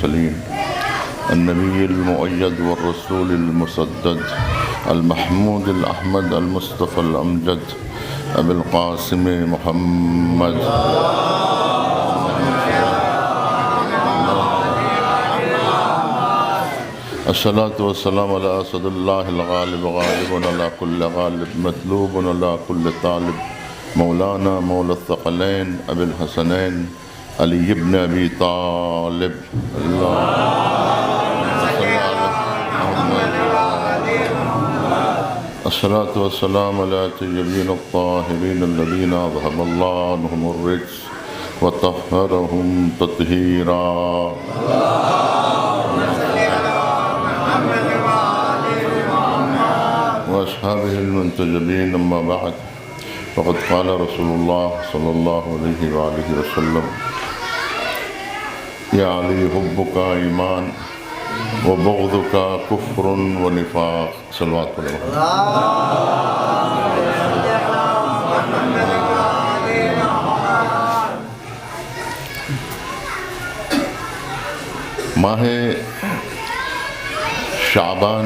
المرسلين النبي المؤيد والرسول المسدد المحمود الأحمد المصطفى الأمجد أبي القاسم محمد الصلاة والسلام على أسد الله الغالب غالب على كل غالب مطلوب على كل طالب مولانا مولى الثقلين أبي الحسنين علي بن أبي طالب الصلاة والسلام على الطيبين الطاهرين الذين أذهب الله عنهم الرجس وطهرهم تطهيرا وأصحابه المنتجبين. أما بعد فقد قال رسول الله صلى الله عليه وآله وسلم: يا علي حبك إيمان وبغضك كفر ونفاق. صلوات اللہ. ماہ شعبان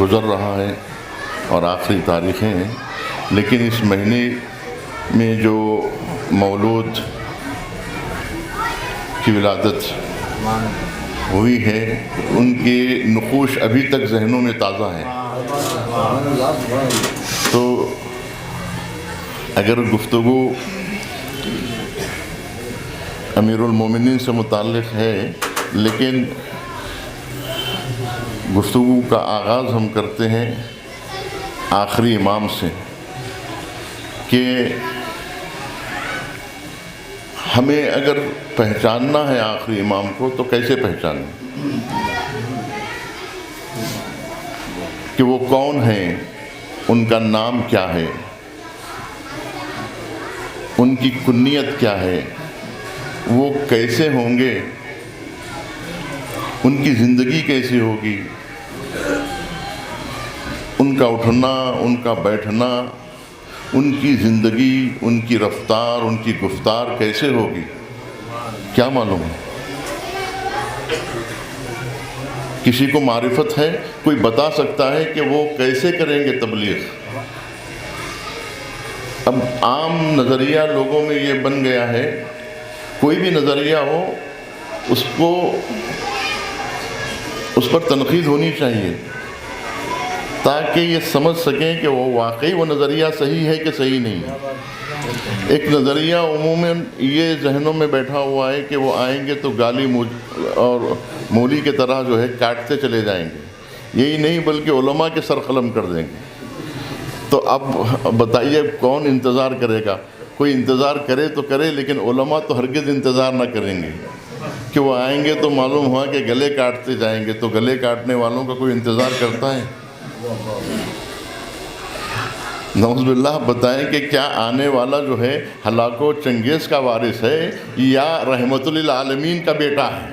گزر رہا ہے اور آخری تاریخیں ہیں، لیکن اس مہینے میں جو مولود کی ولادت ہوئی ہے ان کے نقوش ابھی تک ذہنوں میں تازہ ہیں. تو اگر گفتگو امیر المومنین سے متعلق ہے، لیکن گفتگو کا آغاز ہم کرتے ہیں آخری امام سے کہ ہمیں اگر پہچاننا ہے آخری امام کو تو کیسے پہچانیں، کہ وہ کون ہیں، ان کا نام کیا ہے، ان کی کنیت کیا ہے، وہ کیسے ہوں گے، ان کی زندگی کیسی ہوگی، ان کا اٹھنا، ان کا بیٹھنا، ان کی زندگی، ان کی رفتار، ان کی گفتار کیسے ہوگی، کیا معلوم ہے؟ کسی کو معرفت ہے؟ کوئی بتا سکتا ہے کہ وہ کیسے کریں گے تبلیغ؟ اب عام نظریہ لوگوں میں یہ بن گیا ہے، کوئی بھی نظریہ ہو اس پر تنقید ہونی چاہیے تاکہ یہ سمجھ سکیں کہ وہ واقعی وہ نظریہ صحیح ہے کہ صحیح نہیں ہے. ایک نظریہ عموماً یہ ذہنوں میں بیٹھا ہوا ہے کہ وہ آئیں گے تو گالی اور مولی کی طرح جو ہے کاٹتے چلے جائیں گے، یہی نہیں بلکہ علماء کے سر قلم کر دیں گے. تو اب بتائیے کون انتظار کرے گا؟ کوئی انتظار کرے تو کرے، لیکن علماء تو ہرگز انتظار نہ کریں گے کہ وہ آئیں گے تو معلوم ہوا کہ گلے کاٹتے جائیں گے. تو گلے کاٹنے والوں کا کوئی انتظار کرتا ہے؟ نعوذ باللہ. بتائیں کہ کیا آنے والا جو ہے ہلاک و چنگیز کا وارث ہے یا رحمت للعالمین کا بیٹا ہے؟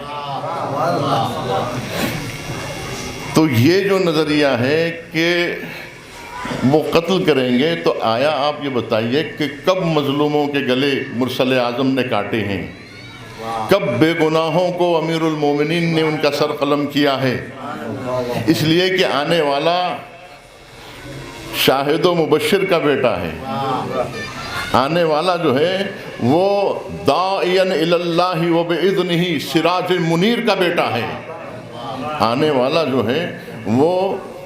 تو یہ جو نظریہ ہے کہ وہ قتل کریں گے، تو آیا آپ یہ بتائیے کہ کب مظلوموں کے گلے مرسل اعظم نے کاٹے ہیں؟ کب بے گناہوں کو امیر المومنین نے ان کا سر قلم کیا ہے؟ اس لیے کہ آنے والا شاہد و مبشر کا بیٹا ہے. آنے والا جو ہے وہ داعین الی اللہ و باذنہ سراج منیر کا بیٹا ہے. آنے والا جو ہے وہ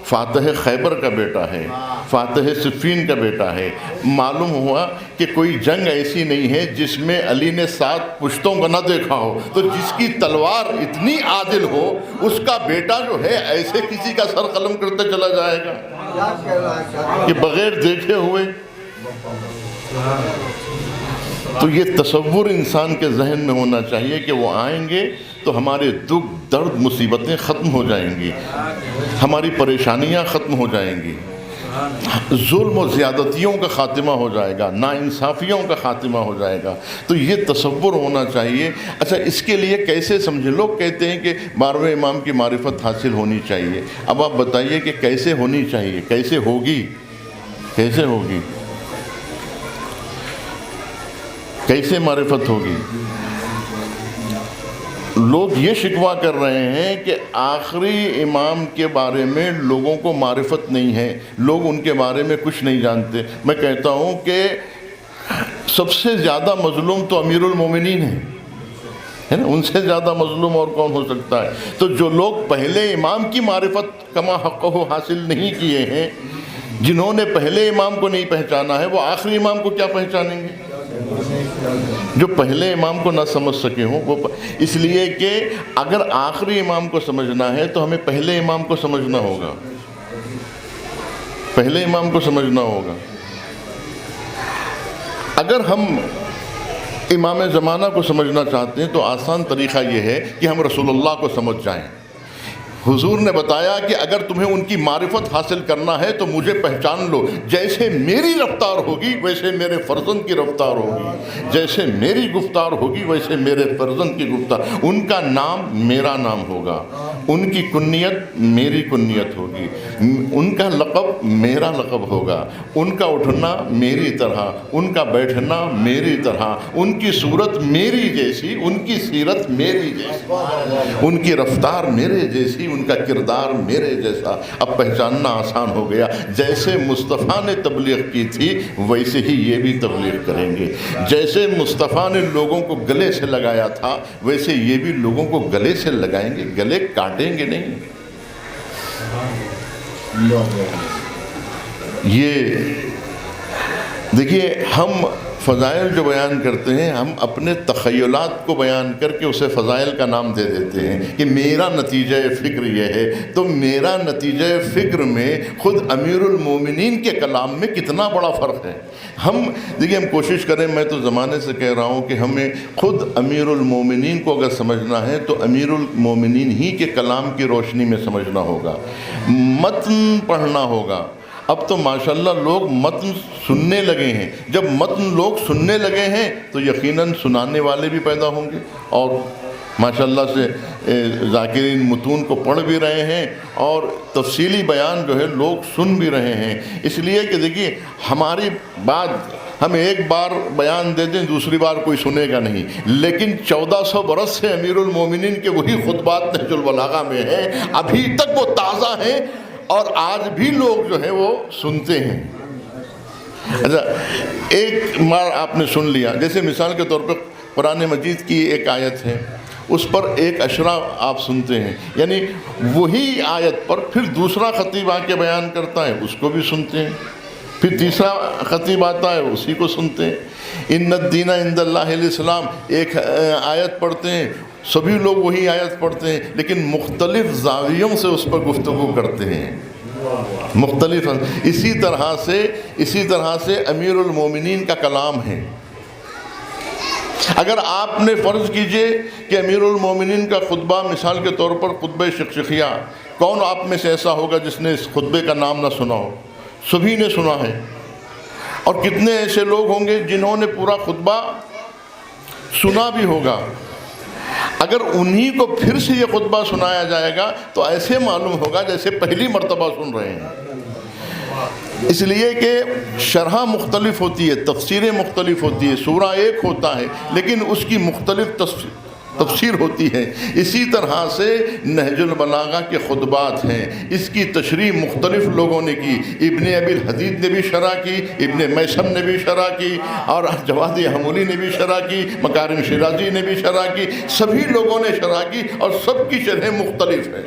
فاتح خیبر کا بیٹا ہے، فاتح صفین کا بیٹا ہے. معلوم ہوا کہ کوئی جنگ ایسی نہیں ہے جس میں علی نے 7 پشتوں کو نہ دیکھا ہو. تو جس کی تلوار اتنی عادل ہو اس کا بیٹا جو ہے ایسے کسی کا سر قلم کرتے چلا جائے گا کہ بغیر دیکھے ہوئے. تو یہ تصور انسان کے ذہن میں ہونا چاہیے کہ وہ آئیں گے تو ہمارے دکھ درد مصیبتیں ختم ہو جائیں گی، ہماری پریشانیاں ختم ہو جائیں گی، ظلم و زیادتیوں کا خاتمہ ہو جائے گا، ناانصافیوں کا خاتمہ ہو جائے گا. تو یہ تصور ہونا چاہیے. اچھا، اس کے لیے کیسے سمجھے؟ لوگ کہتے ہیں کہ 12ویں امام کی معرفت حاصل ہونی چاہیے. اب آپ بتائیے کہ کیسے ہونی چاہیے، کیسے ہوگی، کیسے ہوگی، کیسے معرفت ہوگی؟ لوگ یہ شکوہ کر رہے ہیں کہ آخری امام کے بارے میں لوگوں کو معرفت نہیں ہے، لوگ ان کے بارے میں کچھ نہیں جانتے۔ میں کہتا ہوں کہ سب سے زیادہ مظلوم تو امیر المومنین ہے نا، ان سے زیادہ مظلوم اور کون ہو سکتا ہے؟ تو جو لوگ پہلے امام کی معرفت کما حقہ حاصل نہیں کیے ہیں، جنہوں نے پہلے امام کو نہیں پہچانا ہے، وہ آخری امام کو کیا پہچانیں گے؟ جو پہلے امام کو نہ سمجھ سکے ہوں وہ اس لیے کہ اگر آخری امام کو سمجھنا ہے تو ہمیں پہلے امام کو سمجھنا ہوگا، پہلے امام کو سمجھنا ہوگا۔ اگر ہم امام زمانہ کو سمجھنا چاہتے ہیں تو آسان طریقہ یہ ہے کہ ہم رسول اللہ کو سمجھ جائیں۔ حضور نے بتایا کہ اگر تمہیں ان کی معرفت حاصل کرنا ہے تو مجھے پہچان لو، جیسے میری رفتار ہوگی ویسے میرے فرزند کی رفتار ہوگی، جیسے میری گفتار ہوگی ویسے میرے فرزند کی گفتار، ان کا نام میرا نام ہوگا، ان کی کنیت میری کنیت ہوگی، ان کا لقب میرا لقب ہوگا، ان کا اٹھنا میری طرح، ان کا بیٹھنا میری طرح، ان کی صورت میری جیسی، ان کی سیرت میری جیسی، ان کی رفتار میرے جیسی، ان کا کردار میرے جیسا۔ اب پہچاننا آسان ہو گیا، جیسے مصطفیٰ نے تبلیغ کی تھی ویسے ہی یہ بھی تبلیغ کریں گے، جیسے مصطفیٰ نے لوگوں کو گلے سے لگایا تھا ویسے یہ بھی لوگوں کو گلے سے لگائیں گے، گلے کاٹیں گے نہیں۔ یہ دیکھیے، ہم فضائل جو بیان کرتے ہیں ہم اپنے تخیلات کو بیان کر کے اسے فضائل کا نام دے دیتے ہیں کہ میرا نتیجہ فکر یہ ہے، تو میرا نتیجہ فکر میں خود امیر المومنین کے کلام میں کتنا بڑا فرق ہے۔ ہم دیکھیے، ہم کوشش کریں، میں تو زمانے سے کہہ رہا ہوں کہ ہمیں خود امیر المومنین کو اگر سمجھنا ہے تو امیر المومنین ہی کے کلام کی روشنی میں سمجھنا ہوگا، متن پڑھنا ہوگا۔ اب تو ماشاءاللہ لوگ متن سننے لگے ہیں، جب متن لوگ سننے لگے ہیں تو یقیناً سنانے والے بھی پیدا ہوں گے، اور ماشاءاللہ سے ذاکرین متون کو پڑھ بھی رہے ہیں اور تفصیلی بیان جو ہے لوگ سن بھی رہے ہیں۔ اس لیے کہ دیکھیے، ہماری بات ہم ایک بار بیان دے دیں دوسری بار کوئی سنے گا نہیں، لیکن 1400 برس سے امیر المومنین کے وہی خطبات نہج البلاغہ میں ہیں، ابھی تک وہ تازہ ہیں اور آج بھی لوگ جو ہیں وہ سنتے ہیں۔ اچھا، ایک بار آپ نے سن لیا، جیسے مثال کے طور پر قرآن مجید کی ایک آیت ہے، اس پر ایک اشرا آپ سنتے ہیں، یعنی وہی آیت پر پھر دوسرا خطیب آ کے بیان کرتا ہے، اس کو بھی سنتے ہیں، پھر تیسرا خطیب آتا ہے اسی کو سنتے ہیں۔ ان الدین عند اللہ الاسلام، ایک آیت پڑھتے ہیں، سبھی لوگ وہی آیت پڑھتے ہیں لیکن مختلف زاویوں سے اس پر گفتگو کرتے ہیں، مختلف۔ اسی طرح سے امیر المومنین کا کلام ہے۔ اگر آپ نے فرض کیجئے کہ امیر المومنین کا خطبہ، مثال کے طور پر خطبہ شقشقیہ، کون آپ میں سے ایسا ہوگا جس نے اس خطبے کا نام نہ سنا ہو؟ سبھی نے سنا ہے، اور کتنے ایسے لوگ ہوں گے جنہوں نے پورا خطبہ سنا بھی ہوگا۔ اگر انہی کو پھر سے یہ خطبہ سنایا جائے گا تو ایسے معلوم ہوگا جیسے پہلی مرتبہ سن رہے ہیں، اس لیے کہ شرح مختلف ہوتی ہے، تفسیریں مختلف ہوتی ہے، سورہ ایک ہوتا ہے لیکن اس کی مختلف تفسیر ہوتی ہے۔ اسی طرح سے نہج البلاغہ کے خطبات ہیں، اس کی تشریح مختلف لوگوں نے کی، ابن ابی الحدید نے بھی شرح کی، ابن میثم نے بھی شرح کی، اور جواد حمولی نے بھی شرح کی، مکارم شیرازی نے بھی شرح کی، سبھی لوگوں نے شرح کی اور سب کی شرح مختلف ہے۔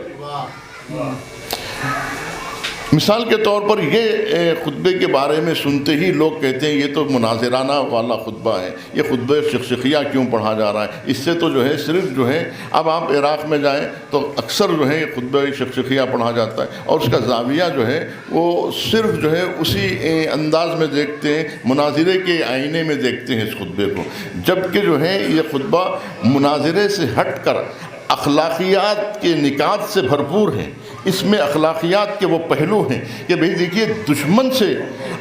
مثال کے طور پر یہ خطبے کے بارے میں سنتے ہی لوگ کہتے ہیں یہ تو مناظرانہ والا خطبہ ہے، یہ خطبہ شقشقیہ کیوں پڑھا جا رہا ہے؟ اس سے تو جو ہے صرف جو ہے، اب آپ عراق میں جائیں تو اکثر جو ہے یہ خطبہ شقشقیہ پڑھا جاتا ہے، اور اس کا زاویہ جو ہے وہ صرف جو ہے اسی انداز میں دیکھتے ہیں، مناظرے کے آئینے میں دیکھتے ہیں اس خطبے کو، جبکہ جو ہے یہ خطبہ مناظرے سے ہٹ کر اخلاقیات کے نکات سے بھرپور ہیں۔ اس میں اخلاقیات کے وہ پہلو ہیں کہ بھئی دیکھیے، دشمن سے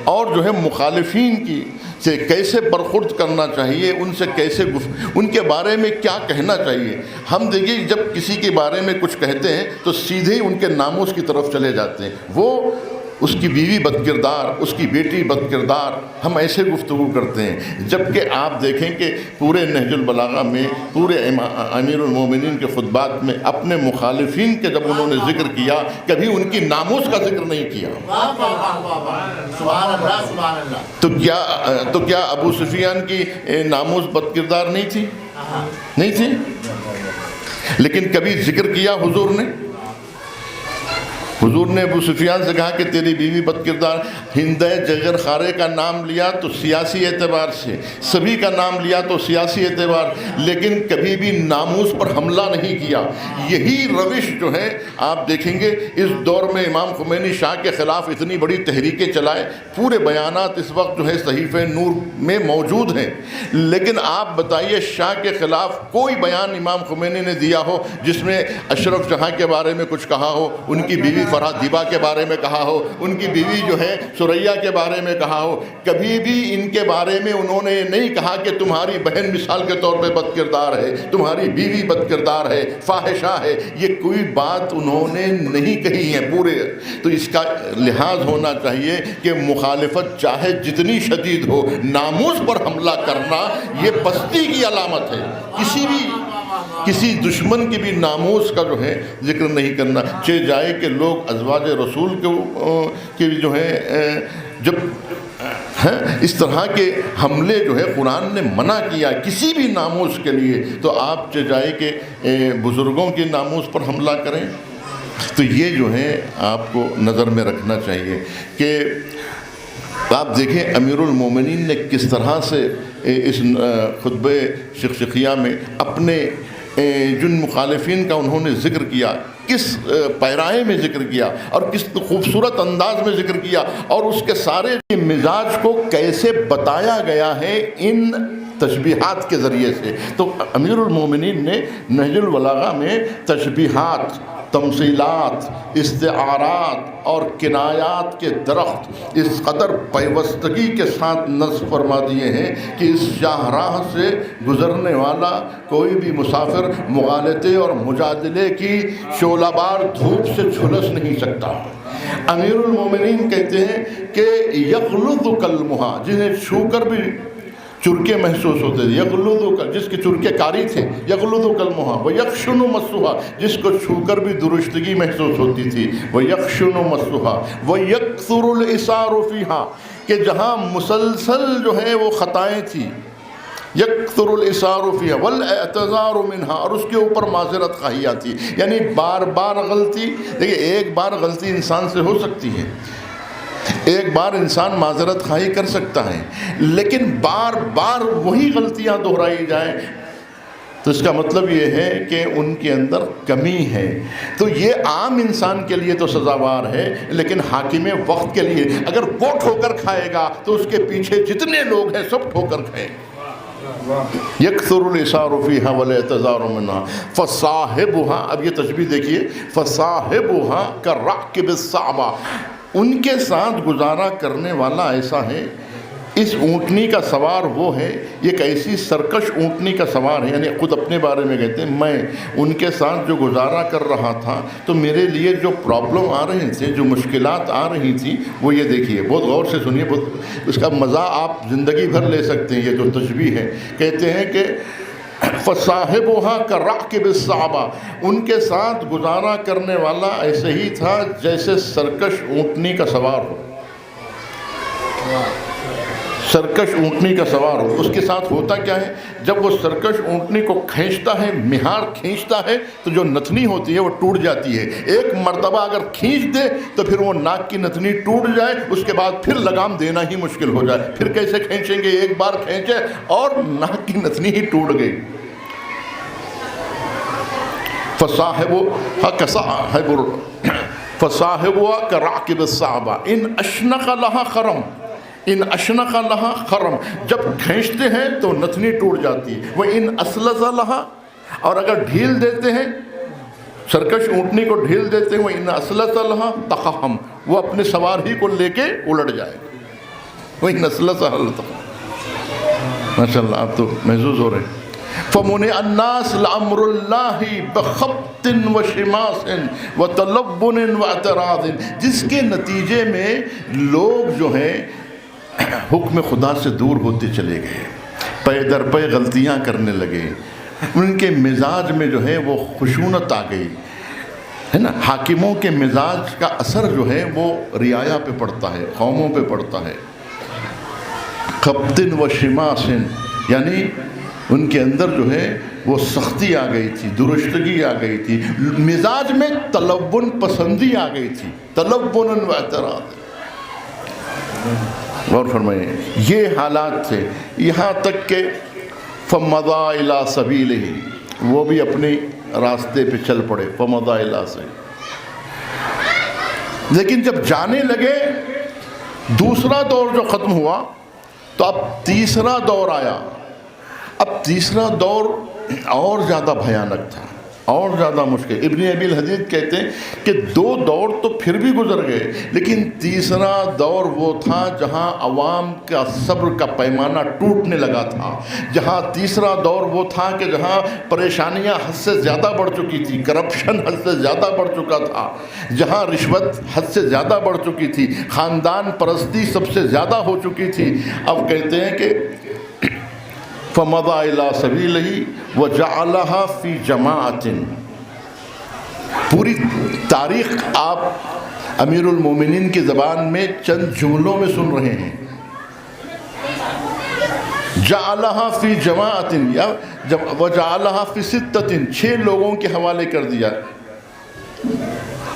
اور جو ہے مخالفین کی سے کیسے برخورد کرنا چاہیے، ان سے کیسے ان کے بارے میں کیا کہنا چاہیے۔ ہم دیکھیے جب کسی کے بارے میں کچھ کہتے ہیں تو سیدھے ہی ان کے ناموس کی طرف چلے جاتے ہیں، وہ اس کی بیوی بد کردار، اس کی بیٹی بد کردار، ہم ایسے گفتگو کرتے ہیں، جبکہ آپ دیکھیں کہ پورے نہج البلاغہ میں، پورے امیر المومنین کے خطبات میں اپنے مخالفین کے جب انہوں نے ذکر کیا، کبھی ان کی ناموس کا ذکر نہیں کیا۔ تو کیا ابو سفیان کی ناموس بد کردار نہیں تھی؟ نہیں تھی، لیکن کبھی ذکر کیا حضور نے؟ حضور نے ابو سفیان سے کہا کہ تیری بیوی بد کردار، ہندہ جگر خارے کا نام لیا تو سیاسی اعتبار سے، سبھی کا نام لیا تو سیاسی اعتبار، لیکن کبھی بھی ناموس پر حملہ نہیں کیا۔ یہی روش جو ہے آپ دیکھیں گے اس دور میں امام خمینی شاہ کے خلاف اتنی بڑی تحریکیں چلائے، پورے بیانات اس وقت جو ہے صحیفہ نور میں موجود ہیں، لیکن آپ بتائیے شاہ کے خلاف کوئی بیان امام خمینی نے دیا ہو جس میں اشرف جہاں کے بارے میں کچھ کہا ہو، ان کی بیوی فرحت دیبا کے بارے میں کہا ہو، ان کی بیوی جو ہے سریہ کے بارے میں کہا ہو؟ کبھی بھی ان کے بارے میں انہوں نے نہیں کہا کہ تمہاری بہن مثال کے طور پہ بد کردار ہے، تمہاری بیوی بد کردار ہے، فاحشہ ہے، یہ کوئی بات انہوں نے نہیں کہی ہے پورے۔ تو اس کا لحاظ ہونا چاہیے کہ مخالفت چاہے جتنی شدید ہو، ناموس پر حملہ کرنا یہ پستی کی علامت ہے۔ کسی دشمن کی بھی ناموس کا جو ہے ذکر نہیں کرنا چاہے جائے کہ لوگ ازواج رسول کے جو ہے جب اس طرح کے حملے جو ہے قرآن نے منع کیا کسی بھی ناموس کے لیے، تو آپ چاہے جائے کہ بزرگوں کی ناموس پر حملہ کریں۔ تو یہ جو ہے آپ کو نظر میں رکھنا چاہیے کہ آپ دیکھیں امیر المومنین نے کس طرح سے اس خطبہ شقشقیہ میں اپنے جن مخالفین کا انہوں نے ذکر کیا، کس پیرائے میں ذکر کیا اور کس خوبصورت انداز میں ذکر کیا، اور اس کے سارے مزاج کو کیسے بتایا گیا ہے ان تشبیہات کے ذریعے سے۔ تو امیر المومنین نے نہج البلاغہ میں تشبیہات، تمثیلات، استعارات اور کنایات کے درخت اس قدر پیوستگی کے ساتھ نصب فرما دیے ہیں کہ اس شاہراہ سے گزرنے والا کوئی بھی مسافر مغالطے اور مجادلے کی شعلہ بار دھوپ سے جھلس نہیں سکتا۔ امیر المومنین کہتے ہیں کہ یغلظ کلمہا، جنہیں چھو کر بھی چرکے محسوس ہوتے تھے، یغلظ کا جس کے چرکے کاری تھے، یغلظ کلمہا، ویخشن مسھا، جس کو چھو کر بھی درشتگی محسوس ہوتی تھی، ویخشن مسھا، ویکثر الاسار فیہا، کہ جہاں مسلسل جو ہے وہ خطائیں تھیں، یکثر الاسار فیہا والاعتذار منہا، اور اس کے اوپر معذرت خواہیاں تھی، یعنی بار بار غلطی۔ دیکھیں ایک بار غلطی انسان سے ہو سکتی ہے، ایک بار انسان معذرت خواہی کر سکتا ہے، لیکن بار بار وہی غلطیاں دہرائی جائیں تو اس کا مطلب یہ ہے کہ ان کے اندر کمی ہے۔ تو یہ عام انسان کے لیے تو سزاوار ہے، لیکن حاکم وقت کے لیے اگر وہ ٹھوکر کھائے گا تو اس کے پیچھے جتنے لوگ ہیں سب ٹھوکر کھائیں گے۔ یکثر الاسار فیہا والاعتذار منہا فصاحبہا، اب یہ تشبیہ دیکھیے، فصاحبہا کالراکب الصعبہ، ان کے ساتھ گزارا کرنے والا ایسا ہے، اس اونٹنی کا سوار وہ ہے، ایک ایسی سرکش اونٹنی کا سوار ہے، یعنی خود اپنے بارے میں کہتے ہیں میں ان کے ساتھ جو گزارا کر رہا تھا تو میرے لیے جو پرابلم آ رہے تھے، جو مشکلات آ رہی تھیں، وہ یہ دیکھیے، بہت غور سے سنیے، بہت اس کا مزہ آپ زندگی بھر لے سکتے ہیں۔ یہ جو تشبیہ ہے، کہتے ہیں کہ فصاحبها كالراكب الصعبہ، ان کے ساتھ گزارا کرنے والا ایسے ہی تھا جیسے سرکش اونٹنی کا سوار ہو، سرکش اونٹنی کا سوار ہو۔ اس کے ساتھ ہوتا کیا ہے، جب وہ سرکش اونٹنی کو کھینچتا ہے، مہار کھینچتا ہے تو جو نتنی ہوتی ہے وہ ٹوٹ جاتی ہے۔ ایک مرتبہ اگر کھینچ دے تو پھر وہ ناک کی نتنی ٹوٹ جائے، اس کے بعد پھر لگام دینا ہی مشکل ہو جائے۔ پھر کیسے کھینچیں گے، ایک بار کھینچے اور ناک کی نتنی ہی ٹوٹ گئی۔ فصاحبها كراكب الصعبہ ان اشنق لها خرم، ان اشنق لها خرم، جب کھینچتے ہیں تو نتنی ٹوٹ جاتی ہے۔ وہ ان اسلز لها، اور اگر ڈھیل دیتے ہیں، سرکش اونٹنی کو ڈھیل دیتے ہیں، وہ ان اسلز لها تقہم، وہ اپنے سوار ہی کو لے کے الٹ جائے گا۔ وہ ان اسلز لها تقہم، ماشاءاللہ آپ تو محظوظ ہو رہے ہیں۔ فمنع الناس لامر اللہ بخبط وشماس وتلبن واعتراض، جس کے نتیجے میں لوگ جو ہیں حکم خدا سے دور ہوتے چلے گئے، پے در پے غلطیاں کرنے لگے، ان کے مزاج میں جو ہے وہ خشونت آ گئی ہے نا۔ حاکموں کے مزاج کا اثر جو ہے وہ رعایا پہ پڑتا ہے، قوموں پہ پڑتا ہے۔ خبط و شماس، یعنی ان کے اندر جو ہے وہ سختی آ گئی تھی، درستگی آ گئی تھی، مزاج میں تلون پسندی آ گئی تھی، تلون و اعتراض۔ غور فرمائیں، یہ حالات تھے، یہاں تک کہ فمضى إلى سبيله، وہ بھی اپنے راستے پہ چل پڑے، فمضى إلى سبيله۔ لیکن جب جانے لگے، دوسرا دور جو ختم ہوا تو اب تیسرا دور آیا۔ اب تیسرا دور اور زیادہ بھیانک تھا، اور زیادہ مشکل۔ ابن ابی الحدید کہتے ہیں کہ 2 دور تو پھر بھی گزر گئے، لیکن تیسرا دور وہ تھا جہاں عوام کا صبر کا پیمانہ ٹوٹنے لگا تھا، جہاں تیسرا دور وہ تھا کہ جہاں پریشانیاں حد سے زیادہ بڑھ چکی تھی، کرپشن حد سے زیادہ بڑھ چکا تھا، جہاں رشوت حد سے زیادہ بڑھ چکی تھی، خاندان پرستی سب سے زیادہ ہو چکی تھی۔ اب کہتے ہیں کہ فمضى إلى سبيله وجعلها في جماعة۔ پوری تاریخ آپ امیر المومنین کی زبان میں چند جملوں میں سن رہے ہیں، جعلها في جماعة یا وجعلها في 6، 6 لوگوں کے حوالے کر دیا،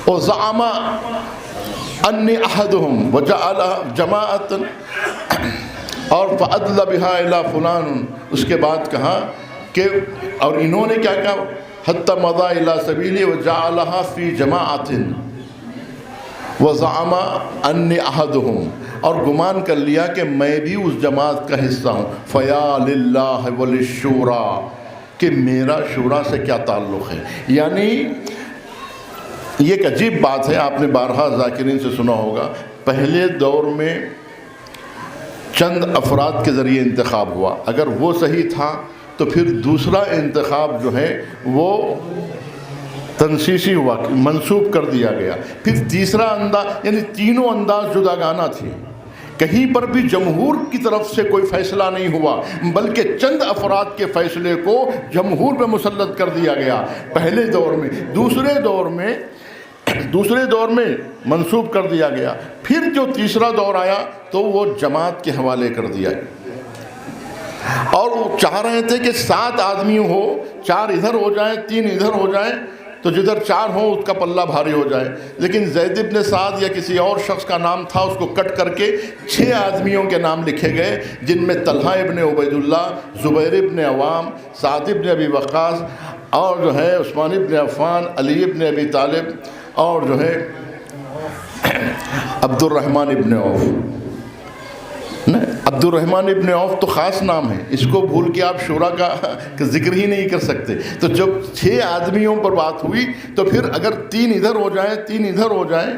وزعم أني أحدهم وجعلها جماعة اور فَأَدْلَ بِهَا إِلَى فُلَانٌ، اس کے بعد کہا کہ اور انہوں نے کیا کہا، حَتَّى مَضَى إِلَى سَبِيلِهِ وَجَعَلَهَا فِي جَمَاعَةٍ وَزَعَمَ أَنِّي أَحَدُهُمْ، اور گمان کر لیا کہ میں بھی اس جماعت کا حصہ ہوں۔ فَيَا لِلَّهِ وَلِلشُّورَى، کہ میرا شورا سے کیا تعلق ہے۔ یعنی یہ ایک عجیب بات ہے، آپ نے بارہا ذاکرین سے سنا ہوگا، پہلے دور میں چند افراد کے ذریعے انتخاب ہوا، اگر وہ صحیح تھا تو پھر دوسرا انتخاب جو ہے وہ تنسیسی ہوا، منسوب کر دیا گیا، پھر تیسرا انداز، یعنی تینوں انداز جداگانہ تھے، کہیں پر بھی جمہور کی طرف سے کوئی فیصلہ نہیں ہوا، بلکہ چند افراد کے فیصلے کو جمہور پہ مسلط کر دیا گیا پہلے دور میں۔ دوسرے دور میں منسوب کر دیا گیا، پھر جو تیسرا دور آیا تو وہ جماعت کے حوالے کر دیا، اور وہ چاہ رہے تھے کہ 7 آدمی ہو، 4 ادھر ہو جائیں، 3 ادھر ہو جائیں، تو جدھر 4 ہوں اس کا پلہ بھاری ہو جائے۔ لیکن زید بن سعد یا کسی اور شخص کا نام تھا، اس کو کٹ کر کے 6 آدمیوں کے نام لکھے گئے، جن میں طلحہ ابن عبید اللہ، زبیر ابن عوام، سعد ابن ابی وقاص، اور جو ہے عثمان ابن عفان، علی ابن ابی طالب، اور جو ہے عبد الرحمن ابن عوف۔ عبد الرحمن ابن عوف تو خاص نام ہے، اس کو بھول کے آپ شورا کا ذکر ہی نہیں کر سکتے۔ تو جب 6 آدمیوں پر بات ہوئی تو پھر اگر 3 ادھر ہو جائیں، 3 ادھر ہو جائیں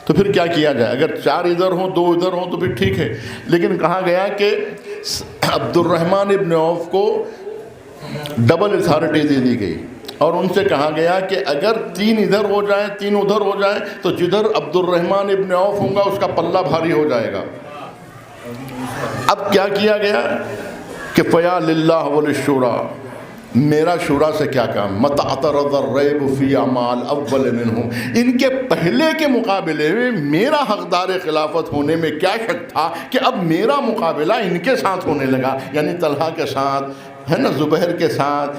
تو پھر کیا کیا جائے؟ اگر 4 ادھر ہوں، 2 ادھر ہوں تو پھر ٹھیک ہے، لیکن کہا گیا کہ عبد الرحمن ابن عوف کو ڈبل اتھارٹی دے دی گئی، اور ان سے کہا گیا کہ اگر 3 ادھر ہو جائیں، 3 ادھر ہو جائیں تو جدھر عبد الرحمن ابن عوف ہوں گا اس کا پلہ بھاری ہو جائے گا۔ اب کیا کیا گیا کہ فیا للہ وللشورى، میرا شورا سے کیا کام، متى اعترض الریب فی اعمال اول منہم، ان کے پہلے کے مقابلے میں میرا حقدار خلافت ہونے میں کیا شک تھا کہ اب میرا مقابلہ ان کے ساتھ ہونے لگا، یعنی طلحہ کے ساتھ ہے نا، زبیر کے ساتھ،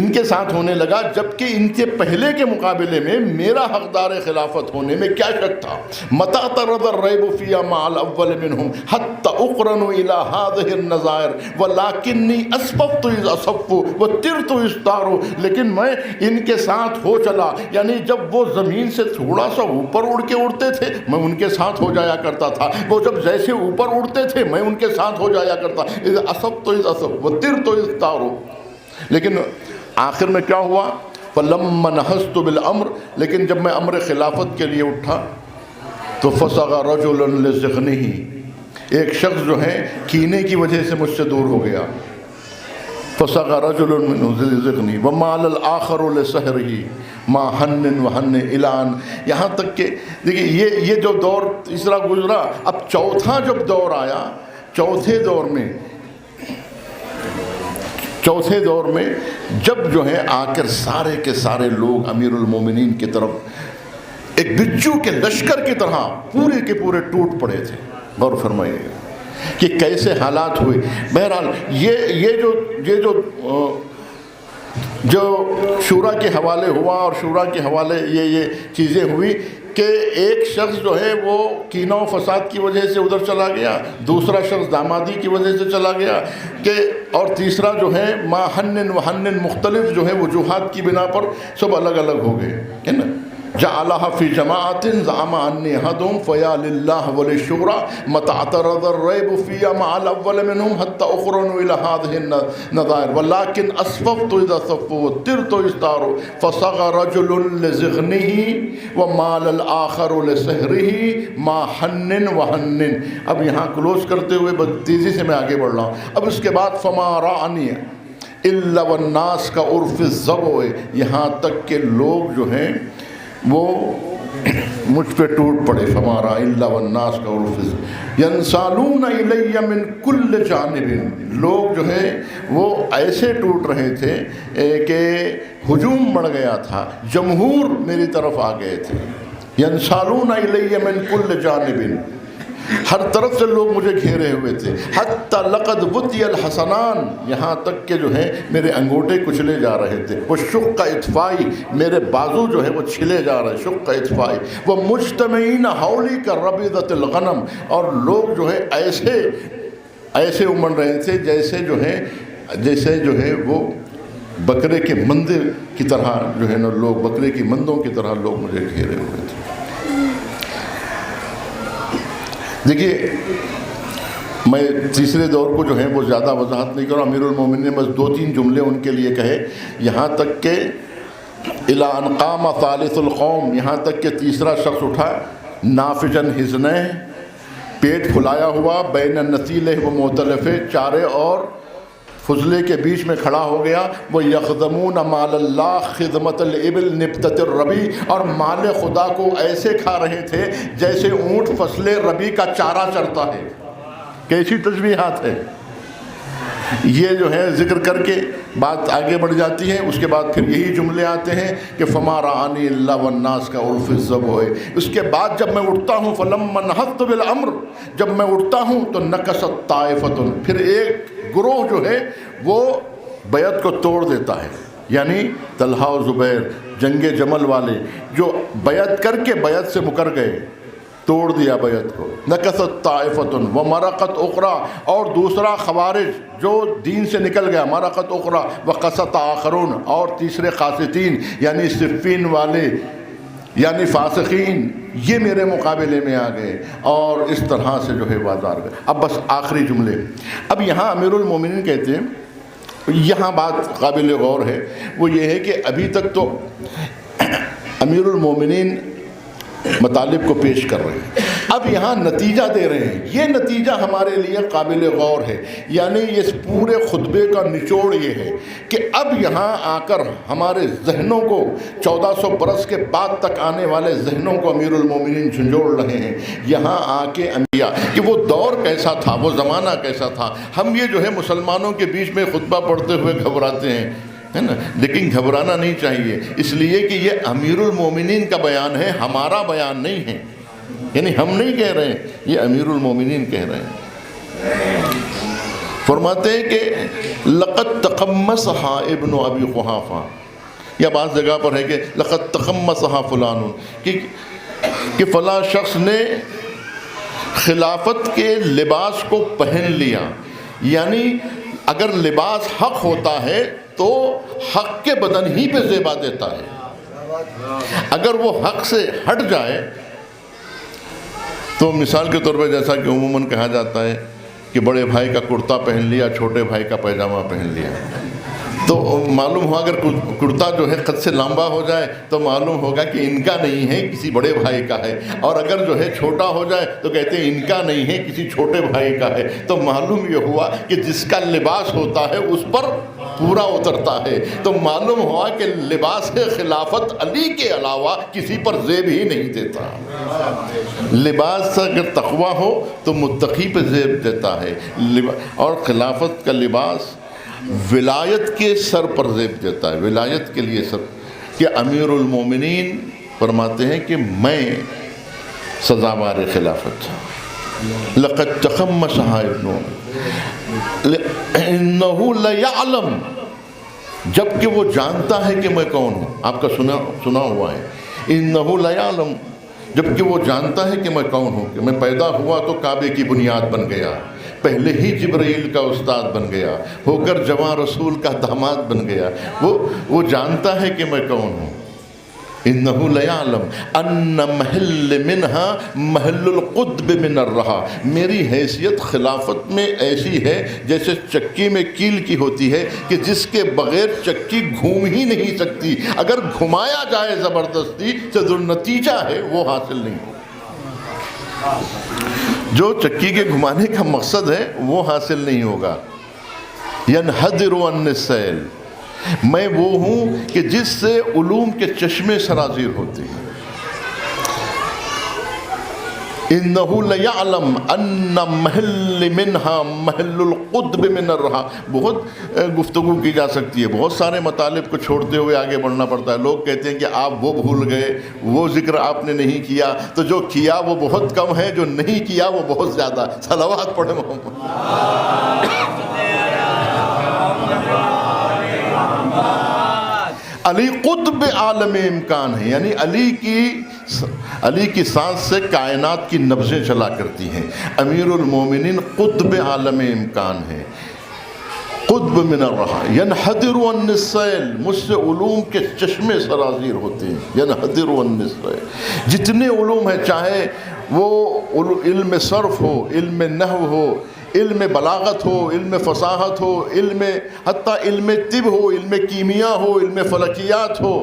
ان کے ساتھ ہونے لگا، جبکہ ان کے پہلے کے مقابلے میں میرا حقدار خلافت ہونے میں کیا شک تھا۔ متى اعترض الریب فی مع الاول منہم حتی اقرنوا الى هذه النظائر ولکنی اسبقت اذ اصفوا وطرت اذ طاروا، لیکن میں ان کے ساتھ ہو چلا، یعنی جب وہ زمین سے تھوڑا سا اوپر اڑ کے اڑتے تھے میں ان کے ساتھ ہو جایا کرتا تھا، وہ جب جیسے اوپر اڑتے تھے میں ان کے ساتھ ہو جایا کرتا، اذ اصبت اذ اصفوا وطرت اذ طاروا۔ لیکن آخر میں کیا ہوا، فَلَمَّا نَهَزْتُ بِالْأَمْرِ، لیکن جب میں امر خلافت کے لیے اٹھا تو فَسَغَ رَجُلٌ لِزِغْنِهِ، ایک شخص جو ہے کینے کی وجہ سے مجھ سے دور ہو گیا، فسقى رجل منه ذغنی ومال الآخر لسحره ما حن وحن الان. یہاں تک کہ دیکھیے یہ جو دور تیسرا گزرا، اب چوتھا جب دور آیا، چوتھے دور میں جب جو ہے آ کر سارے کے سارے لوگ امیر المومنین کی طرف ایک بچھو کے لشکر کی طرح پورے کے پورے ٹوٹ پڑے تھے. غور فرمائیے کہ کیسے حالات ہوئے. بہرحال یہ جو شورا کے حوالے ہوا، اور شورا کے حوالے یہ چیزیں ہوئی کہ ایک شخص جو ہے وہ کینہ و فساد کی وجہ سے ادھر چلا گیا، دوسرا شخص دامادی کی وجہ سے چلا گیا، اور تیسرا جو ہے ما حن و حن، مختلف جو ہے وجوہات کی بنا پر سب الگ الگ ہو گئے، ہے نا. جعلها في جماعت زعم انی احدهم فیا للہ وللشورى متى اعترض الريب فيها مع الاول منهم حتى اخرنوا الى هذه النظائر ولكن اصففت اذا صفوا وترت استاروا فصغى رجل لزغنه ومال الاخر لسحره ما حن وحن. اب یہاں کلوز کرتے ہوئے تیزی سے میں آگے بڑھ رہا ہوں. اب اس کے بعد فما رانی الا والناس کا عرف الضبع، یہاں تک کہ لوگ جو ہیں وہ مجھ پہ ٹوٹ پڑے. فمارا الا والناس کا عرف ینسالون الی من کل جانب، لوگ جو ہے وہ ایسے ٹوٹ رہے تھے کہ ہجوم بڑھ گیا تھا، جمہور میری طرف آ گئے تھے. ینسالون الی من کل جانب، ہر طرف سے لوگ مجھے گھیرے ہوئے تھے. حتی لقد وطی الحسنان، یہاں تک کہ جو ہے میرے انگوٹھے کچلے جا رہے تھے. وہ شق اطفائی، میرے بازو جو ہے وہ چھلے جا رہے، شق اطفائی. وہ مجتمعین حولی کا ربیضۃ الغنم، اور لوگ جو ہے ایسے امڑ رہے تھے جیسے جو ہے وہ بکرے کے مندے کی طرح جو ہے نا، لوگ بکرے کی مندوں کی طرح لوگ مجھے گھیرے ہوئے تھے. دیکھیے میں تیسرے دور کو جو ہے وہ زیادہ وضاحت نہیں کروں. امیر المومنین نے بس 2-3 جملے ان کے لیے کہے، یہاں تک کہ الی ان قام ثالث القوم، یہاں تک کہ تیسرا شخص اٹھا نافجن حزنہ، پیٹ پھلایا ہوا، بین النسیلہ و مختلفے، چارے اور فضلے کے بیچ میں کھڑا ہو گیا. وہ یخدمون مال اللہ خدمت الابل نبتۃ الربی، اور مال خدا کو ایسے کھا رہے تھے جیسے اونٹ فصل ربی کا چارہ چرتا ہے. کیسی تشبیہات ہے. یہ جو ہے ذکر کر کے بات آگے بڑھ جاتی ہے. اس کے بعد پھر یہی جملے آتے ہیں کہ فما رآنی الا والناس کا عرف الضبع. اس کے بعد جب میں اٹھتا ہوں فلما نہضت بالامر، جب میں اٹھتا ہوں تو نکست طائفۃ، پھر ایک گروہ جو ہے وہ بیعت کو توڑ دیتا ہے. یعنی طلحہ و زبیر جنگ جمل والے جو بیعت کر کے بیعت سے مکر گئے، توڑ دیا بیعت کو. نکست طائفۃ ومرقت اخرى، اور دوسرا خوارج جو دین سے نکل گیا، مرقت اخرى وقست آخرون، اور تیسرے قاسطین یعنی صفین والے یعنی فاسقین، یہ میرے مقابلے میں آ گئے، اور اس طرح سے جو ہے بازار گئے. اب بس آخری جملے. اب یہاں امیر المومنین کہتے ہیں، یہاں بات قابل غور ہے، وہ یہ ہے کہ ابھی تک تو امیر المومنین مطالب کو پیش کر رہے ہیں، اب یہاں نتیجہ دے رہے ہیں. یہ نتیجہ ہمارے لیے قابل غور ہے. یعنی اس پورے خطبے کا نچوڑ یہ ہے کہ اب یہاں آ کر ہمارے ذہنوں کو 1400 برس کے بعد تک آنے والے ذہنوں کو امیر المومنین جھنجھوڑ رہے ہیں. یہاں آ کے انبیاء کہ وہ دور کیسا تھا، وہ زمانہ کیسا تھا. ہم یہ جو ہے مسلمانوں کے بیچ میں خطبہ پڑھتے ہوئے گھبراتے ہیں، ہے نا، لیکن گھبرانا نہیں چاہیے، اس لیے کہ یہ امیر المومنین کا بیان ہے، ہمارا بیان نہیں ہے. یعنی ہم نہیں کہہ رہے ہیں، یہ امیر المومنین کہہ رہے ہیں. فرماتے ہیں کہ لقد تقمصھا ابن ابی قحافہ، یا بعض جگہ پر ہے کہ لقد تقمصھا فلان، کہ فلاں شخص نے خلافت کے لباس کو پہن لیا. یعنی اگر لباس حق ہوتا ہے تو حق کے بدن ہی پہ زیبا دیتا ہے. اگر وہ حق سے ہٹ جائے تو مثال کے طور پہ جیسا کہ عموماً کہا جاتا ہے کہ بڑے بھائی کا کرتا پہن لیا، چھوٹے بھائی کا پیجامہ پہن لیا، تو معلوم ہوا اگر کرتا جو ہے قد سے لمبا ہو جائے تو معلوم ہوگا کہ ان کا نہیں ہے، کسی بڑے بھائی کا ہے. اور اگر جو ہے چھوٹا ہو جائے تو کہتے ہیں ان کا نہیں ہے، کسی چھوٹے بھائی کا ہے. تو معلوم یہ ہوا کہ جس کا لباس ہوتا ہے اس پر پورا اترتا ہے، تو معلوم ہوا کہ لباس خلافت علی کے علاوہ کسی پر زیب ہی نہیں دیتا۔ لباس اگر تقویٰ ہو تو متقی پہ زیب دیتا ہے، اور خلافت کا لباس ولایت کے سر پر زیب دیتا ہے، ولایت کے لیے سر، کہ امیر المومنین فرماتے ہیں کہ میں سزاوار خلافت لقد تخمسها ابن انه لیعلم، جبکہ وہ جانتا ہے کہ میں کون ہوں۔ آپ کا سنا ہوا ہے، انه لیعلم، جبکہ وہ جانتا ہے کہ میں کون ہوں، کہ میں پیدا ہوا تو کعبے کی بنیاد بن گیا، پہلے ہی جبرائیل کا استاد بن گیا، ہو کر جوان رسول کا داماد بن گیا۔ وہ جانتا ہے کہ میں کون ہوں۔ انہو لیعلم ان محل منہا محل القطب من الرہا، میری حیثیت خلافت میں ایسی ہے جیسے چکی میں کیل کی ہوتی ہے کہ جس کے بغیر چکی گھوم ہی نہیں سکتی، اگر گھمایا جائے زبردستی تو جو نتیجہ ہے وہ حاصل نہیں ہوگا، جو چکی کے گھمانے کا مقصد ہے وہ حاصل نہیں ہوگا۔ ینحدر عن السیل، میں وہ ہوں کہ جس سے علوم کے چشمے سرازیر ہوتے ہیں۔ انہو لیعلم ان محل منہا محل القطب من الرہا۔ بہت گفتگو کی جا سکتی ہے، بہت سارے مطالب کو چھوڑتے ہوئے آگے بڑھنا پڑتا ہے۔ لوگ کہتے ہیں کہ آپ وہ بھول گئے، وہ ذکر آپ نے نہیں کیا، تو جو کیا وہ بہت کم ہے، جو نہیں کیا وہ بہت زیادہ۔ صلوات پڑھے محمد۔ علی قطب عالم امکان ہے، یعنی علی کی سانس سے کائنات کی نبضیں چلا کرتی ہیں۔ امیر المومنین قطب عالم امکان ہے، قطب من الرہا، ینحدر عن السیل، مجھ سے علوم کے چشمے سرازیر ہوتے ہیں۔ ینحدر عن السیل، جتنے علوم ہیں، چاہے وہ علم صرف ہو، علم نحو ہو، علم بلاغت ہو، علم فصاحت ہو، حتیٰ علم طب ہو، علم کیمیا ہو، علم فلکیات ہو،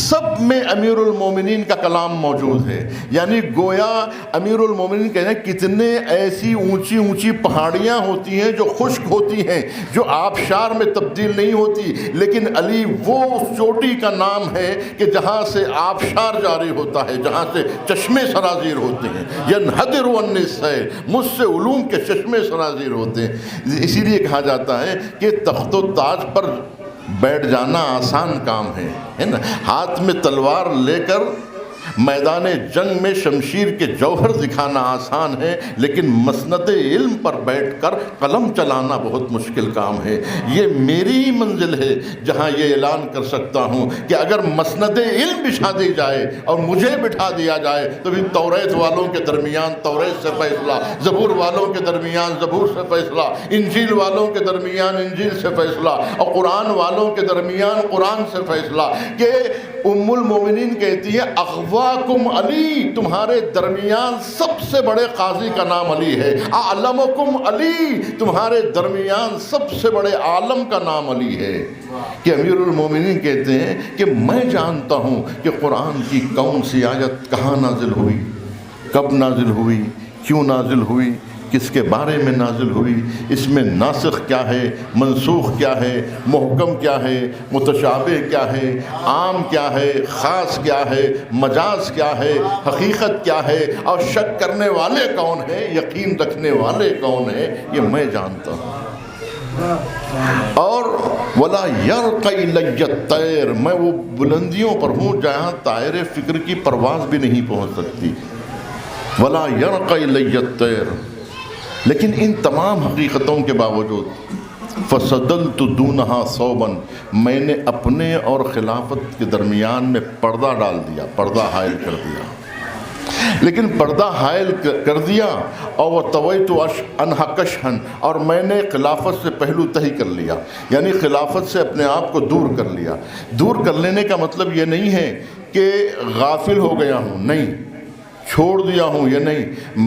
سب میں امیر المومنین کا کلام موجود ہے۔ یعنی گویا امیر المومنین کہتے ہیں کتنے ایسی اونچی اونچی پہاڑیاں ہوتی ہیں جو خشک ہوتی ہیں، جو آبشار میں تبدیل نہیں ہوتی، لیکن علی وہ چوٹی کا نام ہے کہ جہاں سے آبشار جاری ہوتا ہے، جہاں سے چشمے سرازیر ہوتے ہیں۔ ینحدر عن السیل، مجھ سے علوم کے چشمے سرازیر ہوتے ہیں۔ اسی لیے کہا جاتا ہے کہ تخت و تاج پر بیٹھ جانا آسان کام ہے نا، ہاتھ میں تلوار لے کر میدان جنگ میں شمشیر کے جوہر دکھانا آسان ہے، لیکن مسند علم پر بیٹھ کر قلم چلانا بہت مشکل کام ہے۔ یہ میری ہی منزل ہے جہاں یہ اعلان کر سکتا ہوں کہ اگر مسند علم بچھا دی جائے اور مجھے بٹھا دیا جائے تو بھی توریت والوں کے درمیان توریت سے فیصلہ، زبور والوں کے درمیان زبور سے فیصلہ، انجیل والوں کے درمیان انجیل سے فیصلہ، اور قرآن والوں کے درمیان قرآن سے فیصلہ۔ کہ ام المومنین کہتی ہے اغواکم علی، تمہارے درمیان سب سے بڑے قاضی کا نام علی ہے۔ اعلمکم علی، تمہارے درمیان سب سے بڑے عالم کا نام علی ہے۔ کہ امیر المومنین کہتے ہیں کہ میں جانتا ہوں کہ قرآن کی کون سی آیت کہاں نازل ہوئی، کب نازل ہوئی، کیوں نازل ہوئی، کس کے بارے میں نازل ہوئی، اس میں ناسخ کیا ہے، منسوخ کیا ہے، محکم کیا ہے، متشابہ کیا ہے، عام کیا ہے، خاص کیا ہے، مجاز کیا ہے، حقیقت کیا ہے، اور شک کرنے والے کون ہیں، یقین رکھنے والے کون ہیں، یہ میں جانتا ہوں۔ اور وَلَا يَرْقَ إِلَيَّ الطَّيْرُ، میں وہ بلندیوں پر ہوں جہاں طائر فکر کی پرواز بھی نہیں پہنچ سکتی۔ وَلَا يَرْقَ إِلَيَّ الطَّيْرُ، لیکن ان تمام حقیقتوں کے باوجود فَسَدَلْتُ دُونَهَا صَوْبًا، میں نے اپنے اور خلافت کے درمیان میں پردہ ڈال دیا، پردہ حائل کر دیا۔ لیکن پردہ حائل کر دیا اور وَطَوَيْتُ عَنْهَا كَشْحًا، اور میں نے خلافت سے پہلو تہی کر لیا، یعنی خلافت سے اپنے آپ کو دور کر لیا۔ دور کر لینے کا مطلب یہ نہیں ہے کہ غافل ہو گیا ہوں، نہیں، چھوڑ دیا ہوں یہ نہیں،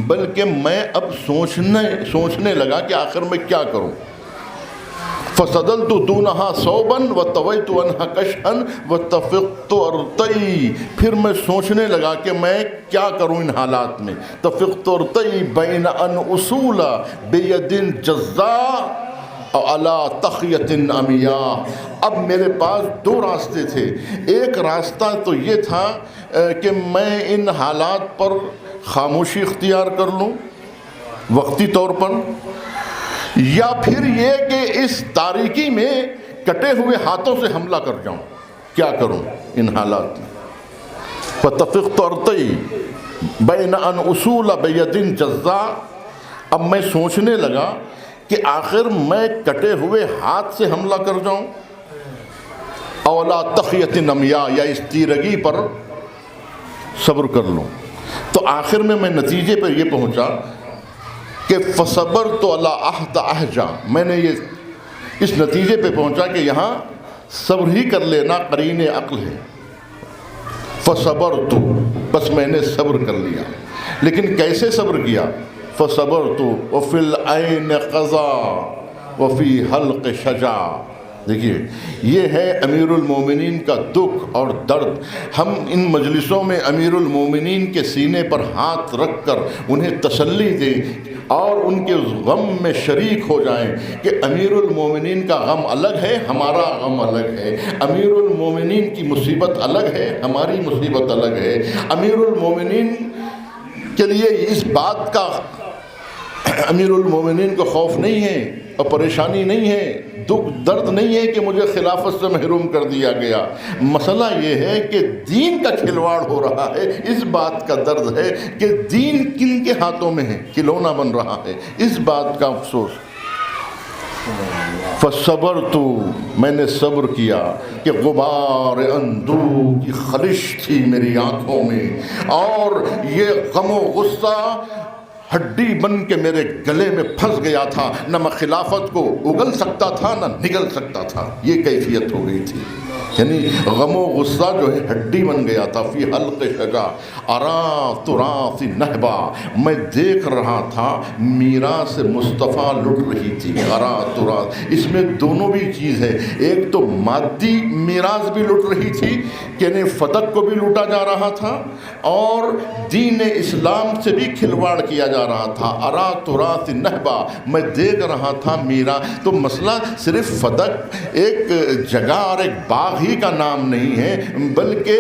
بلکہ میں اب سوچنے لگا کہ آخر میں کیا کروں۔ فَصَدَلْتُ دُونَهَا صَوْبًا وَطَوَيْتُ عَنْهَا كَشْحًا وَتَفِقْتُ أَرْتَئِي، پھر میں سوچنے لگا کہ میں کیا کروں ان حالات میں۔ تَفِقْتُ أَرْتَئِي بَيْنَ أَنْ أُصُولَ بِيَدٍ جَزَّاء علی تخیۃ عمیاء، اب میرے پاس دو راستے تھے. ایک راستہ تو یہ تھا کہ میں ان حالات پر خاموشی اختیار کر لوں وقتی طور پر، یا پھر یہ کہ اس تاریکی میں کٹے ہوئے ہاتھوں سے حملہ کر جاؤں. کیا کروں ان حالات میں؟ فَتَفِقْتُ أَرْتَعِي بَيْنَ أَنْ أُصُولَ بِيَدٍ جَزَّاءٍ. اب میں سوچنے لگا کہ آخر میں کٹے ہوئے ہاتھ سے حملہ کر جاؤں اولا تخیۃ عمیاء، یا اس تیرگی پر صبر کر لوں. تو آخر میں نتیجے پر یہ پہنچا کہ فصبرت علی عہد احجا، میں نے یہ اس نتیجے پہ پہنچا کہ یہاں صبر ہی کر لینا قرین عقل ہے. فصبرت، بس میں نے صبر کر لیا. لیکن کیسے صبر کیا؟ فصبرت وفی العین قضا وفی حلق شجا. دیکھیے یہ ہے امیر المومنین کا دکھ اور درد. ہم ان مجلسوں میں امیر المومنین کے سینے پر ہاتھ رکھ کر انہیں تسلی دیں اور ان کے غم میں شریک ہو جائیں کہ امیر المومنین کا غم الگ ہے، ہمارا غم الگ ہے. امیر المومنین کی مصیبت الگ ہے، ہماری مصیبت الگ ہے. امیر المومنین کے لیے اس بات کا، امیر المومنین کو خوف نہیں ہے اور پریشانی نہیں ہے، دکھ درد نہیں ہے کہ مجھے خلافت سے محروم کر دیا گیا. مسئلہ یہ ہے کہ دین کا کھلواڑ ہو رہا ہے. اس بات کا درد ہے کہ دین کن کے ہاتھوں میں ہے، کھلونا بن رہا ہے. اس بات کا افسوس. فصبرت، میں نے صبر کیا کہ غبار اندوہ کی خلش تھی میری آنکھوں میں، اور یہ غم و غصہ ہڈی بن کے میرے گلے میں پھنس گیا تھا. نہ میں خلافت کو اگل سکتا تھا نہ نگل سکتا تھا. یہ کیفیت ہو گئی تھی. یعنی غم و غصہ جو ہے ہڈی بن گیا تھا. فی حلق شجا ارا تراث نہبا، میں دیکھ رہا تھا میراث مصطفیٰ لٹ رہی تھی. ارا تراث، اس میں دونوں بھی چیز ہے. ایک تو مادی میراث بھی لٹ رہی تھی، یعنی فتق کو بھی لوٹا جا رہا تھا، اور دین اسلام سے بھی کھلواڑ کیا جا رہا تھا. ارا تراث نہبا، میں دیکھ رہا تھا میراث. تو مسئلہ صرف فتق ایک جگہ اور ایک باغ ہی کا نام نہیں ہے، بلکہ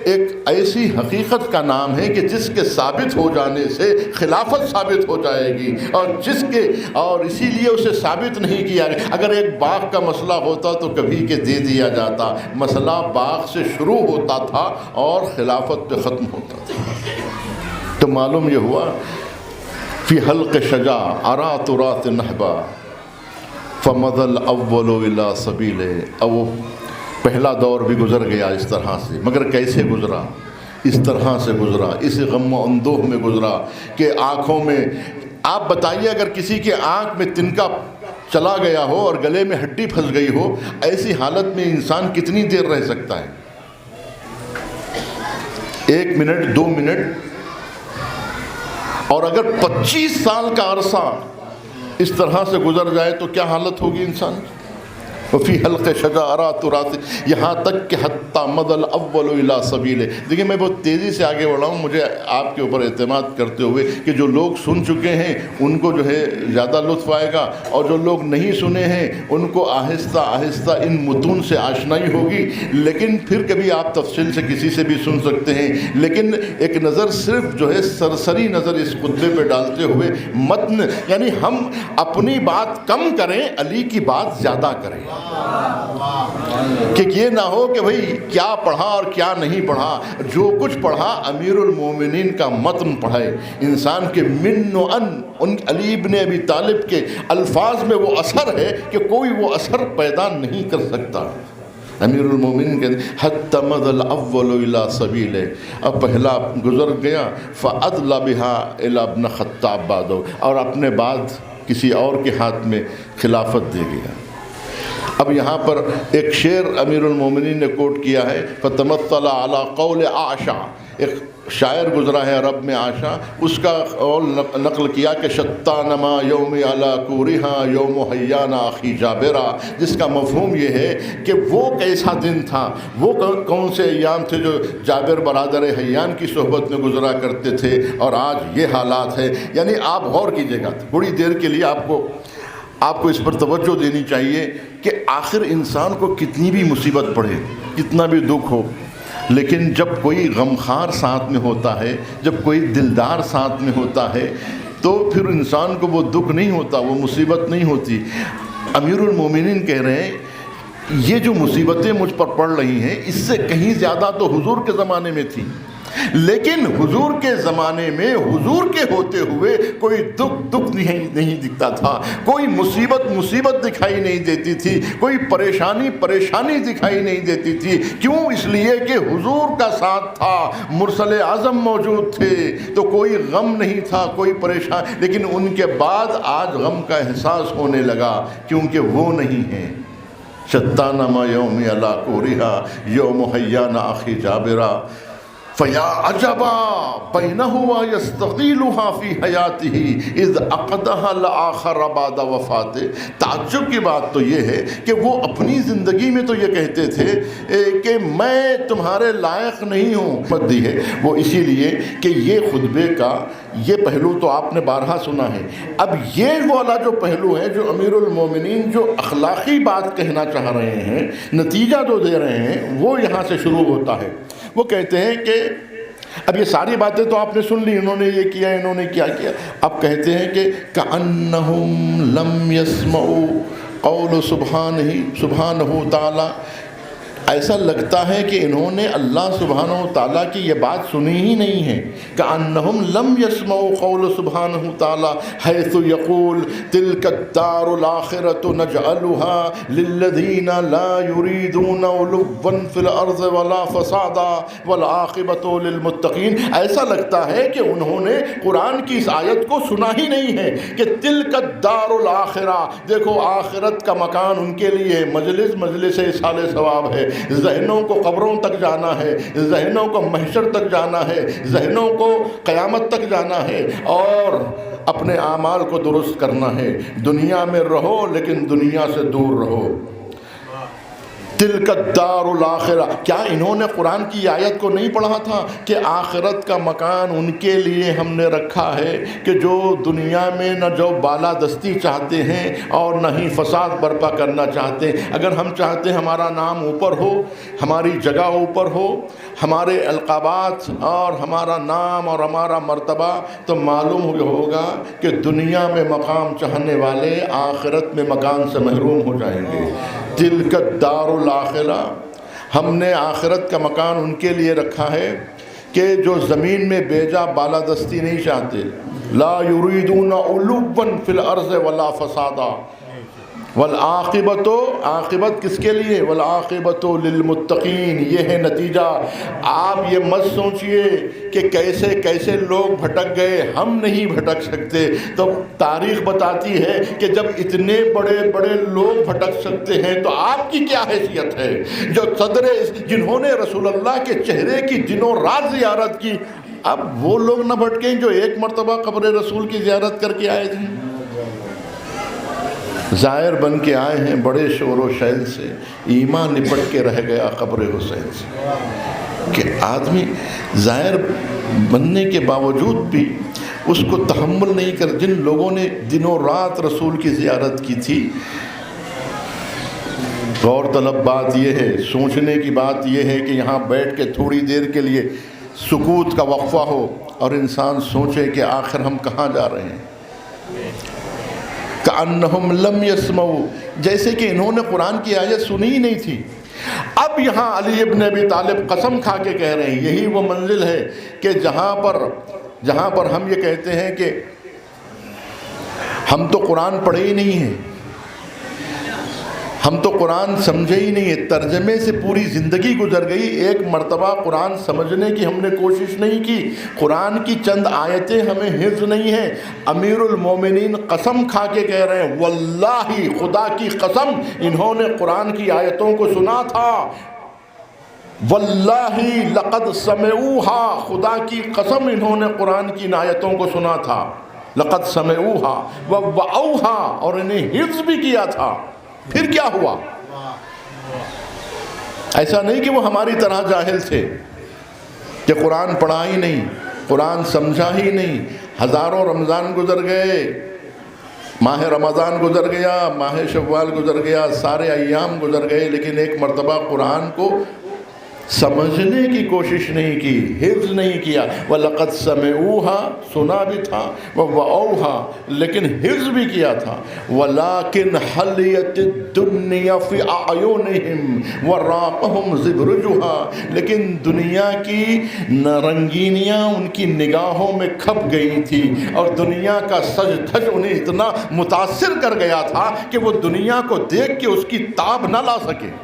ایک ایسی حقیقت کا نام ہے کہ جس کے ثابت ہو جانے سے خلافت ثابت ہو جائے گی، اور اسی لیے اسے ثابت نہیں کیا گیا. اگر ایک باغ کا مسئلہ ہوتا تو کبھی کہ دے دیا جاتا. مسئلہ باغ سے شروع ہوتا تھا اور خلافت پہ ختم ہوتا تھا. تو معلوم یہ ہوا فی حلق شجا ارا تراث نہبا فمضى الاول الى سبیل. اب وہ پہلا دور بھی گزر گیا اس طرح سے، مگر کیسے گزرا؟ اس طرح سے گزرا، اس غم و اندوہ میں گزرا کہ آنکھوں میں، آپ بتائیے اگر کسی کے آنکھ میں تنکا چلا گیا ہو اور گلے میں ہڈی پھنس گئی ہو، ایسی حالت میں انسان کتنی دیر رہ سکتا ہے؟ 1 منٹ 2 منٹ. اور اگر 25 سال کا عرصہ اس طرح سے گزر جائے تو کیا حالت ہوگی انسان کی؟ وفی حلق شجا ارا تراث، یہاں تک کہ حتی مضى الاول الى سبیل. دیکھیں میں بہت تیزی سے آگے بڑھا ہوں، مجھے آپ کے اوپر اعتماد کرتے ہوئے کہ جو لوگ سن چکے ہیں ان کو جو ہے زیادہ لطف آئے گا، اور جو لوگ نہیں سنے ہیں ان کو آہستہ آہستہ ان متون سے آشنائی ہوگی. لیکن پھر کبھی آپ تفصیل سے کسی سے بھی سن سکتے ہیں. لیکن ایک نظر صرف جو ہے سرسری نظر اس خطبے پہ ڈالتے ہوئے متن، یعنی ہم اپنی بات کم کریں، علی کی بات زیادہ کریں، کہ یہ نہ ہو کہ بھئی کیا پڑھا اور کیا نہیں پڑھا. جو کچھ پڑھا امیر المومنین کا متن پڑھے. انسان کے من و ان علی ابن ابی طالب کے الفاظ میں وہ اثر ہے کہ کوئی وہ اثر پیدا نہیں کر سکتا. امیر المومنین کہتے ہیں حتی مضى الاول الى سبیل، اب پہلا گزر گیا فادلى بها الى ابن خطاب بعد، اور اپنے بعد کسی اور کے ہاتھ میں خلافت دے گیا. اب یہاں پر ایک شعر امیر المومنین نے کوٹ کیا ہے، فتمثل علی قول عاشا، ایک شاعر گزرا ہے عرب میں عاشا، اس کا قول نقل کیا کہ شتانما یوم علی کورہا یوم حیان اخی جابرا، جس کا مفہوم یہ ہے کہ وہ کیسا دن تھا، وہ کون سے ایام تھے جو جابر برادر حیان کی صحبت میں گزرا کرتے تھے، اور آج یہ حالات ہے. یعنی آپ غور کیجیے گا، تھوڑی دیر کے لیے آپ کو آپ کو اس پر توجہ دینی چاہیے کہ آخر انسان کو کتنی بھی مصیبت پڑے، کتنا بھی دکھ ہو، لیکن جب کوئی غمخوار ساتھ میں ہوتا ہے، جب کوئی دلدار ساتھ میں ہوتا ہے، تو پھر انسان کو وہ دکھ نہیں ہوتا، وہ مصیبت نہیں ہوتی۔ امیر المومنین کہہ رہے ہیں یہ جو مصیبتیں مجھ پر پڑ رہی ہیں اس سے کہیں زیادہ تو حضور کے زمانے میں تھی، لیکن حضور کے زمانے میں حضور کے ہوتے ہوئے کوئی دکھ نہیں دکھتا تھا، کوئی مصیبت دکھائی نہیں دیتی تھی، کوئی پریشانی دکھائی نہیں دیتی تھی۔ کیوں؟ اس لیے کہ حضور کا ساتھ تھا، مرسل اعظم موجود تھے، تو کوئی غم نہیں تھا، کوئی پریشان۔ لیکن ان کے بعد آج غم کا احساس ہونے لگا، کیونکہ وہ نہیں ہیں۔ شتانہ ما یوم علا کورہا یوم حیان آخی جابرہ فیا عجبا بینہوا یستغیلہا فی حیاتہ اذ عقدہا لآخر بعد وفات۔ تعجب کی بات تو یہ ہے کہ وہ اپنی زندگی میں تو یہ کہتے تھے کہ میں تمہارے لائق نہیں ہوں، مت دی ہے وہ اسی لیے کہ یہ خطبے کا یہ پہلو تو آپ نے بارہا سنا ہے۔ اب یہ والا جو پہلو ہے جو امیر المومنین جو اخلاقی بات کہنا چاہ رہے ہیں، نتیجہ جو دے رہے ہیں، وہ یہاں سے شروع ہوتا ہے۔ وہ کہتے ہیں کہ اب یہ ساری باتیں تو آپ نے سن لی، انہوں نے یہ کیا، انہوں نے کیا کیا، اب کہتے ہیں کہ کأنہم لم یسمعوا قول سبحانہ تعالی، ایسا لگتا ہے کہ انہوں نے اللہ سبحانہ وتعالیٰ کی یہ بات سنی ہی نہیں ہے۔ کأنہم لم یسمعوا قول سبحانہ تعالیٰ حیث یقول تلک الدار الآخرۃ نجعلها للذین لا یریدون علوا فی الارض ولا فسادا والعاقبۃ للمتقین۔ ایسا لگتا ہے کہ انہوں نے قرآن کی اس آیت کو سنا ہی نہیں ہے کہ تلک الدار الآخرہ، دیکھو آخرت کا مکان ان کے لیے مجلس اصحال ثواب ہے، ذہنوں کو قبروں تک جانا ہے، ذہنوں کو محشر تک جانا ہے، ذہنوں کو قیامت تک جانا ہے، اور اپنے اعمال کو درست کرنا ہے۔ دنیا میں رہو لیکن دنیا سے دور رہو۔ تلک الدار الآخرہ، کیا انہوں نے قرآن کی آیت کو نہیں پڑھا تھا کہ آخرت کا مکان ان کے لیے ہم نے رکھا ہے کہ جو دنیا میں نہ جو بالادستی چاہتے ہیں اور نہ ہی فساد برپا کرنا چاہتے ہیں۔ اگر ہم چاہتے ہیں ہمارا نام اوپر ہو، ہماری جگہ اوپر ہو، ہمارے القابات اور ہمارا نام اور ہمارا مرتبہ، تو معلوم ہوگا کہ دنیا میں مقام چاہنے والے آخرت میں مکان سے محروم ہو جائیں گے۔ تلک الدار الآخرہ، ہم نے آخرت کا مکان ان کے لیے رکھا ہے کہ جو زمین میں بیجا بالادستی نہیں چاہتے، لا یریدون علوا فی الارض ولا فسادا، والعاقبت، عاقبت کس کے لیے؟ والعاقبت للمتقین۔ یہ ہے نتیجہ۔ آپ یہ مت سوچئے کہ کیسے کیسے لوگ بھٹک گئے، ہم نہیں بھٹک سکتے۔ تو تاریخ بتاتی ہے کہ جب اتنے بڑے بڑے لوگ بھٹک سکتے ہیں تو آپ کی کیا حیثیت ہے؟ جو جنہوں نے رسول اللہ کے چہرے کی دنوں رات زیارت کی، اب وہ لوگ نہ بھٹکیں جو ایک مرتبہ قبر رسول کی زیارت کر کے آئے تھے، زائر بن کے آئے ہیں بڑے شور و شیل سے، ایمان لپٹ کے رہ گیا قبر حسین سے۔ کہ آدمی زائر بننے کے باوجود بھی اس کو تحمل نہیں کر، جن لوگوں نے دنوں رات رسول کی زیارت کی تھی۔ غور طلب بات یہ ہے، سوچنے کی بات یہ ہے کہ یہاں بیٹھ کے تھوڑی دیر کے لیے سکوت کا وقفہ ہو اور انسان سوچے کہ آخر ہم کہاں جا رہے ہیں۔ کأنہم لم یسمعوا، جیسے کہ انہوں نے قرآن کی آیت سنی ہی نہیں تھی۔ اب یہاں علی ابن ابی طالب قسم کھا کے کہہ رہے ہیں یہی وہ منزل ہے کہ جہاں پر ہم یہ کہتے ہیں کہ ہم تو قرآن پڑھے ہی نہیں ہیں، ہم تو قرآن سمجھے ہی نہیں ہے، ترجمے سے پوری زندگی گزر گئی، ایک مرتبہ قرآن سمجھنے کی ہم نے کوشش نہیں کی، قرآن کی چند آیتیں ہمیں حفظ نہیں ہیں۔ امیر المومنین قسم کھا کے کہہ رہے ہیں واللہ، خدا کی قسم، انہوں نے قرآن کی آیتوں کو سنا تھا۔ واللہ لقد سمعوہا، خدا کی قسم انہوں نے قرآن کی آیتوں کو سنا تھا۔ لقد سمعوہا ووعوہا، اور انہیں حفظ بھی کیا تھا۔ پھر کیا ہوا؟ ایسا نہیں کہ وہ ہماری طرح جاہل تھے کہ قرآن پڑھا ہی نہیں، قرآن سمجھا ہی نہیں، ہزاروں رمضان گزر گئے، ماہ رمضان گزر گیا، ماہ شوال گزر گیا، سارے ایام گزر گئے، لیکن ایک مرتبہ قرآن کو سمجھنے کی کوشش نہیں کی، حفظ نہیں کیا۔ وَلَقَدْ سَمِعُوهَا سنا بھی تھا، وَوَعَوْهَا لیکن حفظ بھی کیا تھا۔ وَلَكِنْ حَلِّيَتِ الدُّنْيَا فِي أَعْيُنِهِمْ وَرَاقَهُمْ زِبْرُجُهَا لیکن دنیا کی رنگینیاں ان کی نگاہوں میں کھپ گئی تھی، اور دنیا کا سج دھج انہیں اتنا متاثر کر گیا تھا کہ وہ دنیا کو دیکھ کے اس کی تاب نہ لا سکے،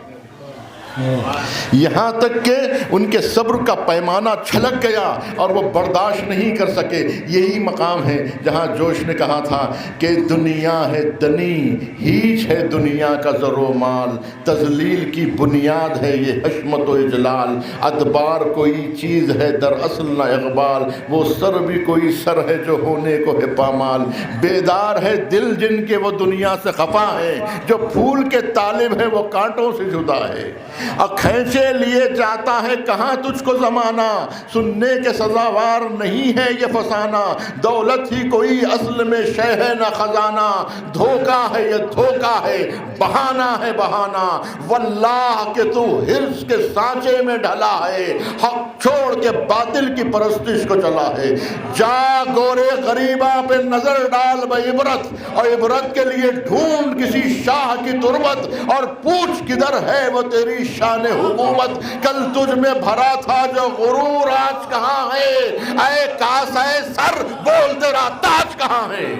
یہاں تک کہ ان کے صبر کا پیمانہ چھلک گیا اور وہ برداشت نہیں کر سکے۔ یہی مقام ہے جہاں جوش نے کہا تھا کہ دنیا ہے دنی، ہیچ ہے دنیا کا زر و مال، تذلیل کی بنیاد ہے یہ حشمت و اجلال، ادبار کوئی چیز ہے دراصل نہ اقبال، وہ سر بھی کوئی سر ہے جو ہونے کو ہے پامال، بیدار ہے دل جن کے وہ دنیا سے خفا ہے، جو پھول کے طالب ہے وہ کانٹوں سے جدا ہے، کھینچے لیے جاتا ہے کہاں تجھ کو زمانہ، سننے کے سزاوار نہیں ہے یہ فسانہ، دولت ہی کوئی اصل میں شے ہے نہ خزانہ، دھوکہ ہے یہ دھوکہ ہے، بہانہ ہے بہانہ، واللہ کہ تو حرص کے سانچے میں ڈھلا ہے، حق چھوڑ کے باطل کی پرستش کو چلا ہے، جا گورے غریبہ پہ نظر ڈال بعبرت، اور عبرت کے لیے ڈھونڈ کسی شاہ کی تربت، اور پوچھ کدھر ہے وہ تیری شان حکومت، کل تجھ میں بھرا تھا جو غرور آج کہاں ہے، اے کاسہ سر بول تیرا تاج کہاں ہے،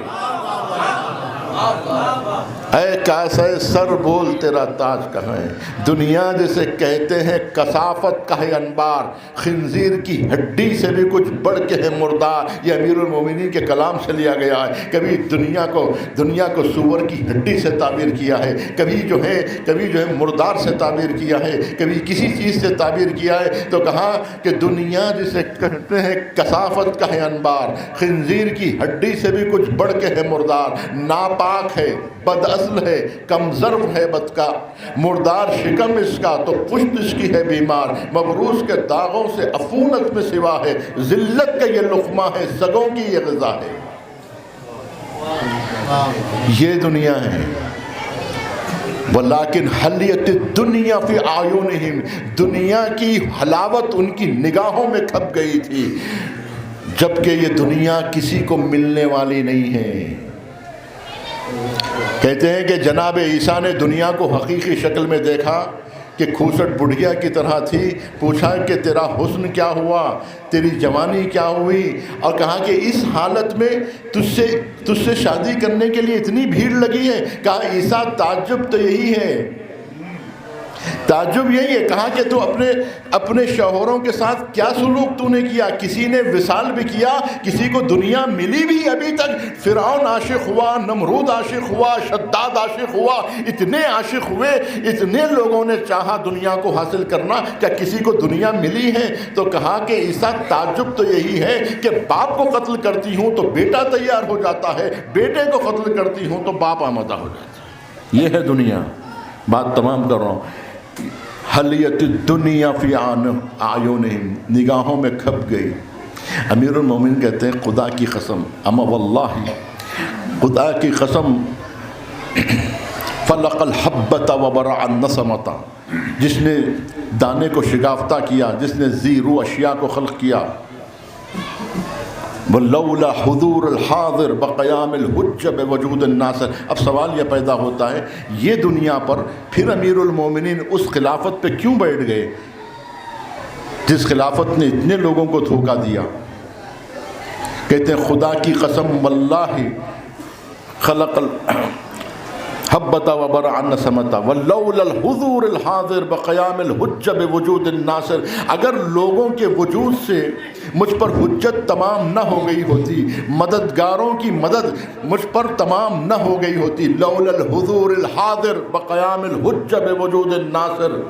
اے کاسہ سر بول تیرا تاج کہاں ہے۔ دنیا جسے کہتے ہیں کثافت کا ہے انبار، خنزیر کی ہڈی سے بھی کچھ بڑھ کے ہے مردار، یہ امیر المومنین کے کلام سے لیا گیا ہے۔ کبھی دنیا کو سور کی ہڈی سے تعبیر کیا ہے، کبھی جو ہے مردار سے تعبیر کیا ہے، کبھی کسی چیز سے تعبیر کیا ہے، تو کہا کہ دنیا جسے کہتے ہیں کثافت کا ہے انبار، خنزیر کی ہڈی سے بھی کچھ بڑھ کے ہے مردار، ناپاک ہے، بد اصل ہے، کم ظرف ہے بدکار، مردار شکم اس کا تو پشت اس کی ہے بیمار، مبروس کے داغوں سے عفونت میں سوا ہے، ذلت کا یہ لقمہ ہے، سگوں کی یہ غذا ہے۔ یہ دنیا ہے۔ وَلَكِنْ حَلِّيَتِ الدُّنْيَا فِي أَعْيُنِهِمْ دنیا کی حلاوت ان کی نگاہوں میں کھپ گئی تھی، جبکہ یہ دنیا کسی کو ملنے والی نہیں ہے۔ کہتے ہیں کہ جناب عیسیٰ نے دنیا کو حقیقی شکل میں دیکھا کہ کھوسٹ بڑھیا کی طرح تھی، پوچھا کہ تیرا حسن کیا ہوا، تیری جوانی کیا ہوئی، اور کہا کہ اس حالت میں تجھ سے شادی کرنے کے لیے اتنی بھیڑ لگی ہے۔ کہا عیسیٰ تعجب تو یہی ہے، تعجب یہی ہے۔ کہا کہ تو اپنے شوہروں کے ساتھ کیا سلوک تو نے کیا، کسی نے وصال بھی کیا، کسی کو دنیا ملی بھی ابھی تک؟ فرعون عاشق ہوا، نمرود عاشق ہوا، شداد عاشق ہوا، اتنے عاشق ہوئے، اتنے لوگوں نے چاہا دنیا کو حاصل کرنا، کیا کسی کو دنیا ملی ہے؟ تو کہا کہ عیسیٰ تعجب تو یہی ہے کہ باپ کو قتل کرتی ہوں تو بیٹا تیار ہو جاتا ہے، بیٹے کو قتل کرتی ہوں تو باپ آمادہ ہو جاتا ہے۔ یہ ہے دنیا۔ بات تمام کر رہا ہوں۔ حلیت الدنیا فی اعینہم نگاہوں میں کھپ گئی۔ امیر المومنین کہتے ہیں خدا کی قسم، اما واللہ خدا کی قسم، فلق الحبۃ وبرع النسمۃ، جس نے دانے کو شگافتہ کیا، جس نے زیرو اشیاء کو خلق کیا، وَلَوْلَا حُضُورُ الْحَاضِرِ بَقِيَامِ الْحُجَّةِ بِوُجُودِ النَّاصِرِ۔ اب سوال یہ پیدا ہوتا ہے، یہ دنیا پر پھر امیر المومنین اس خلافت پہ کیوں بیٹھ گئے جس خلافت نے اتنے لوگوں کو دھوکہ دیا؟ کہتے ہیں خدا کی قسم واللہ خلق حبۃ وبرع النسمۃ ولولا الحضور الحاضر بقیام الحجہ بوجود الناصر۔ اگر لوگوں کے وجود سے مجھ پر حجت تمام نہ ہو گئی ہوتی، مددگاروں کی مدد مجھ پر تمام نہ ہو گئی ہوتی، لولا الحضور الحاضر بقیام الحجہ بوجود الناصر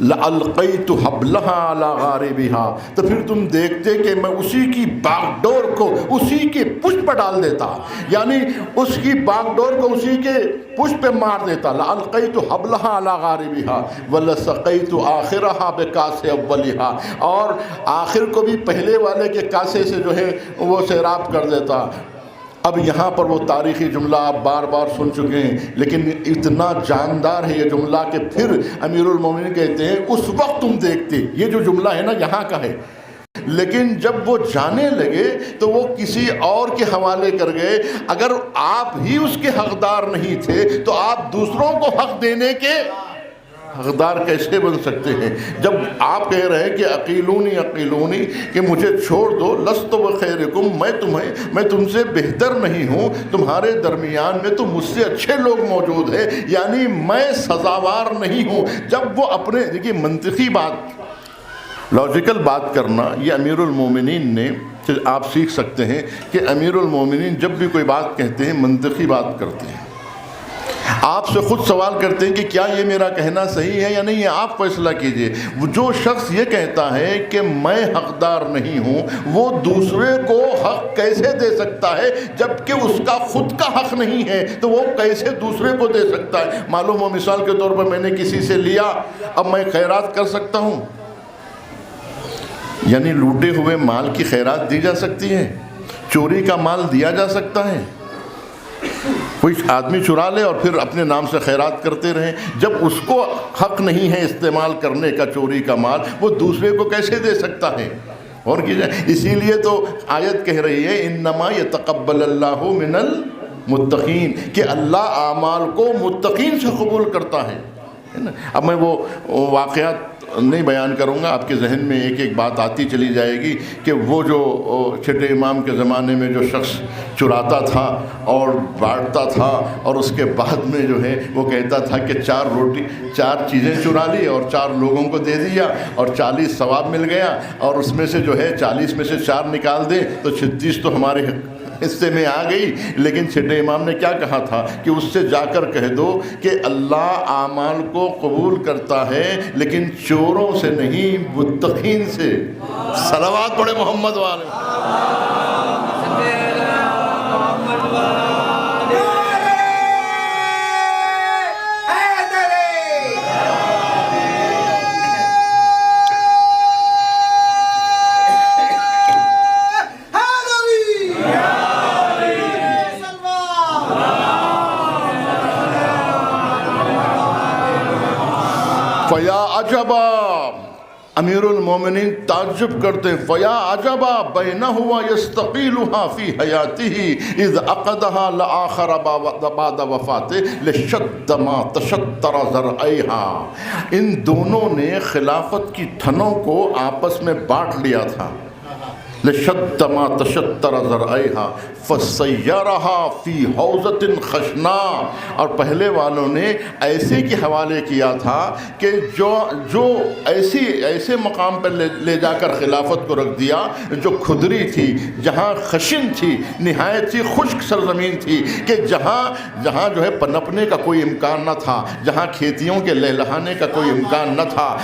لَأَلْقَيْتُ حَبْلَهَا عَلَى غَارِبِهَا، تو پھر تم دیکھتے کہ میں اسی کی باغ ڈور کو اسی کے پشت پہ ڈال دیتا، یعنی اس کی باغ ڈور کو اسی کے پشت پہ مار دیتا۔ لَأَلْقَيْتُ حَبْلَهَا عَلَى غَارِبِهَا وَلَسَقَيْتُ آخِرَهَا بِكَاسِ أَوَّلِهَا، اور آخر کو بھی پہلے والے کے کاسے سے جو ہے وہ سیراب کر دیتا۔ اب یہاں پر وہ تاریخی جملہ آپ بار بار سن چکے ہیں، لیکن اتنا جاندار ہے یہ جملہ کہ پھر امیر المومنین کہتے ہیں اس وقت تم دیکھتے، یہ جو جملہ ہے نا یہاں کا ہے، لیکن جب وہ جانے لگے تو وہ کسی اور کے حوالے کر گئے، اگر آپ ہی اس کے حقدار نہیں تھے تو آپ دوسروں کو حق دینے کے حقدار کیسے بن سکتے ہیں؟ جب آپ کہہ رہے ہیں کہ عقیلونی کہ مجھے چھوڑ دو، لست بخیرکم، میں تم سے بہتر نہیں ہوں، تمہارے درمیان میں تو مجھ سے اچھے لوگ موجود ہیں، یعنی میں سزاوار نہیں ہوں۔ جب وہ اپنے دیکھیے منطقی بات، لاجیکل بات کرنا، یہ امیر المومنین نے آپ سیکھ سکتے ہیں کہ امیر المومنین جب بھی کوئی بات کہتے ہیں منطقی بات کرتے ہیں، آپ سے خود سوال کرتے ہیں کہ کیا یہ میرا کہنا صحیح ہے یا نہیں ہے، آپ فیصلہ کیجئے۔ جو شخص یہ کہتا ہے کہ میں حقدار نہیں ہوں، وہ دوسرے کو حق کیسے دے سکتا ہے جبکہ اس کا خود کا حق نہیں ہے، تو وہ کیسے دوسرے کو دے سکتا ہے؟ معلوم ہو مثال کے طور پر میں نے کسی سے لیا، اب میں خیرات کر سکتا ہوں، یعنی لوٹے ہوئے مال کی خیرات دی جا سکتی ہے، چوری کا مال دیا جا سکتا ہے، کوئی آدمی چرا لے اور پھر اپنے نام سے خیرات کرتے رہیں، جب اس کو حق نہیں ہے استعمال کرنے کا چوری کا مال، وہ دوسرے کو کیسے دے سکتا ہے؟ اور کیجئے، اسی لیے تو آیت کہہ رہی ہے انما یتقبل اللہ من المتقین، کہ اللہ اعمال کو متقین سے قبول کرتا ہے نا۔ اب میں وہ واقعات نہیں بیان کروں گا، آپ کے ذہن میں ایک ایک بات آتی چلی جائے گی کہ وہ جو چھٹے امام کے زمانے میں جو شخص چراتا تھا اور بانٹتا تھا اور اس کے بعد میں جو ہے وہ کہتا تھا کہ 4 چیزیں چرا لی اور 4 لوگوں کو دے دیا اور 40 ثواب مل گیا، اور اس میں سے جو ہے 40 میں سے 4 نکال دیں تو 36 تو ہمارے حصے میں آ گئی۔ لیکن چھٹے امام نے کیا کہا تھا کہ اس سے جا کر کہہ دو کہ اللہ اعمال کو قبول کرتا ہے لیکن چوروں سے نہیں، متقین سے۔ صلوات پڑھے محمد والے۔ فیا عجبا، امیر المومنین تعجب کرتے ہیں، فیا عجبا بینہوا یستقیلہا فی حیاتہ اذ عقدہا لآخر بعد وفاتہ لشد ما تشتر ذرعیہا۔ ان دونوں نے خلافت کی تھنوں کو آپس میں بانٹ لیا تھا، لشد ما تشتر ذرعیہا فسیرہا فی حوزۃ خشناء، اور پہلے والوں نے ایسے کے حوالے کیا تھا کہ جو ایسے مقام پر لے جا کر خلافت کو رکھ دیا جو کھدری تھی، جہاں خشن تھی، نہایت ہی خشک سرزمین تھی، کہ جہاں جو ہے پنپنے کا کوئی امکان نہ تھا، جہاں کھیتیوں کے لہلہانے کا کوئی امکان نہ تھا،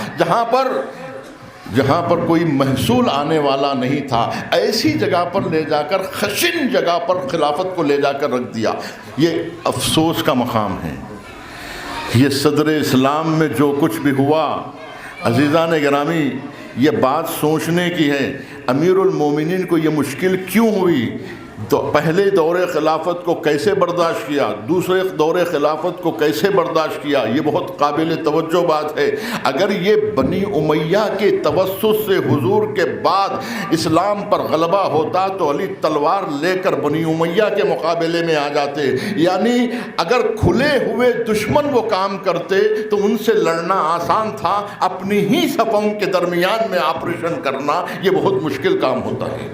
جہاں پر کوئی محصول آنے والا نہیں تھا، ایسی جگہ پر لے جا کر، خشن جگہ پر خلافت کو لے جا کر رکھ دیا۔ یہ افسوس کا مقام ہے۔ یہ صدر اسلام میں جو کچھ بھی ہوا، عزیزان گرامی، یہ بات سوچنے کی ہے۔ امیر المومنین کو یہ مشکل کیوں ہوئی؟ تو پہلے دور خلافت کو کیسے برداشت کیا، دوسرے دور خلافت کو کیسے برداشت کیا، یہ بہت قابل توجہ بات ہے۔ اگر یہ بنی امیہ کے توسط سے حضور کے بعد اسلام پر غلبہ ہوتا تو علی تلوار لے کر بنی امیہ کے مقابلے میں آ جاتے، یعنی اگر کھلے ہوئے دشمن وہ کام کرتے تو ان سے لڑنا آسان تھا، اپنی ہی صفوں کے درمیان میں آپریشن کرنا یہ بہت مشکل کام ہوتا ہے۔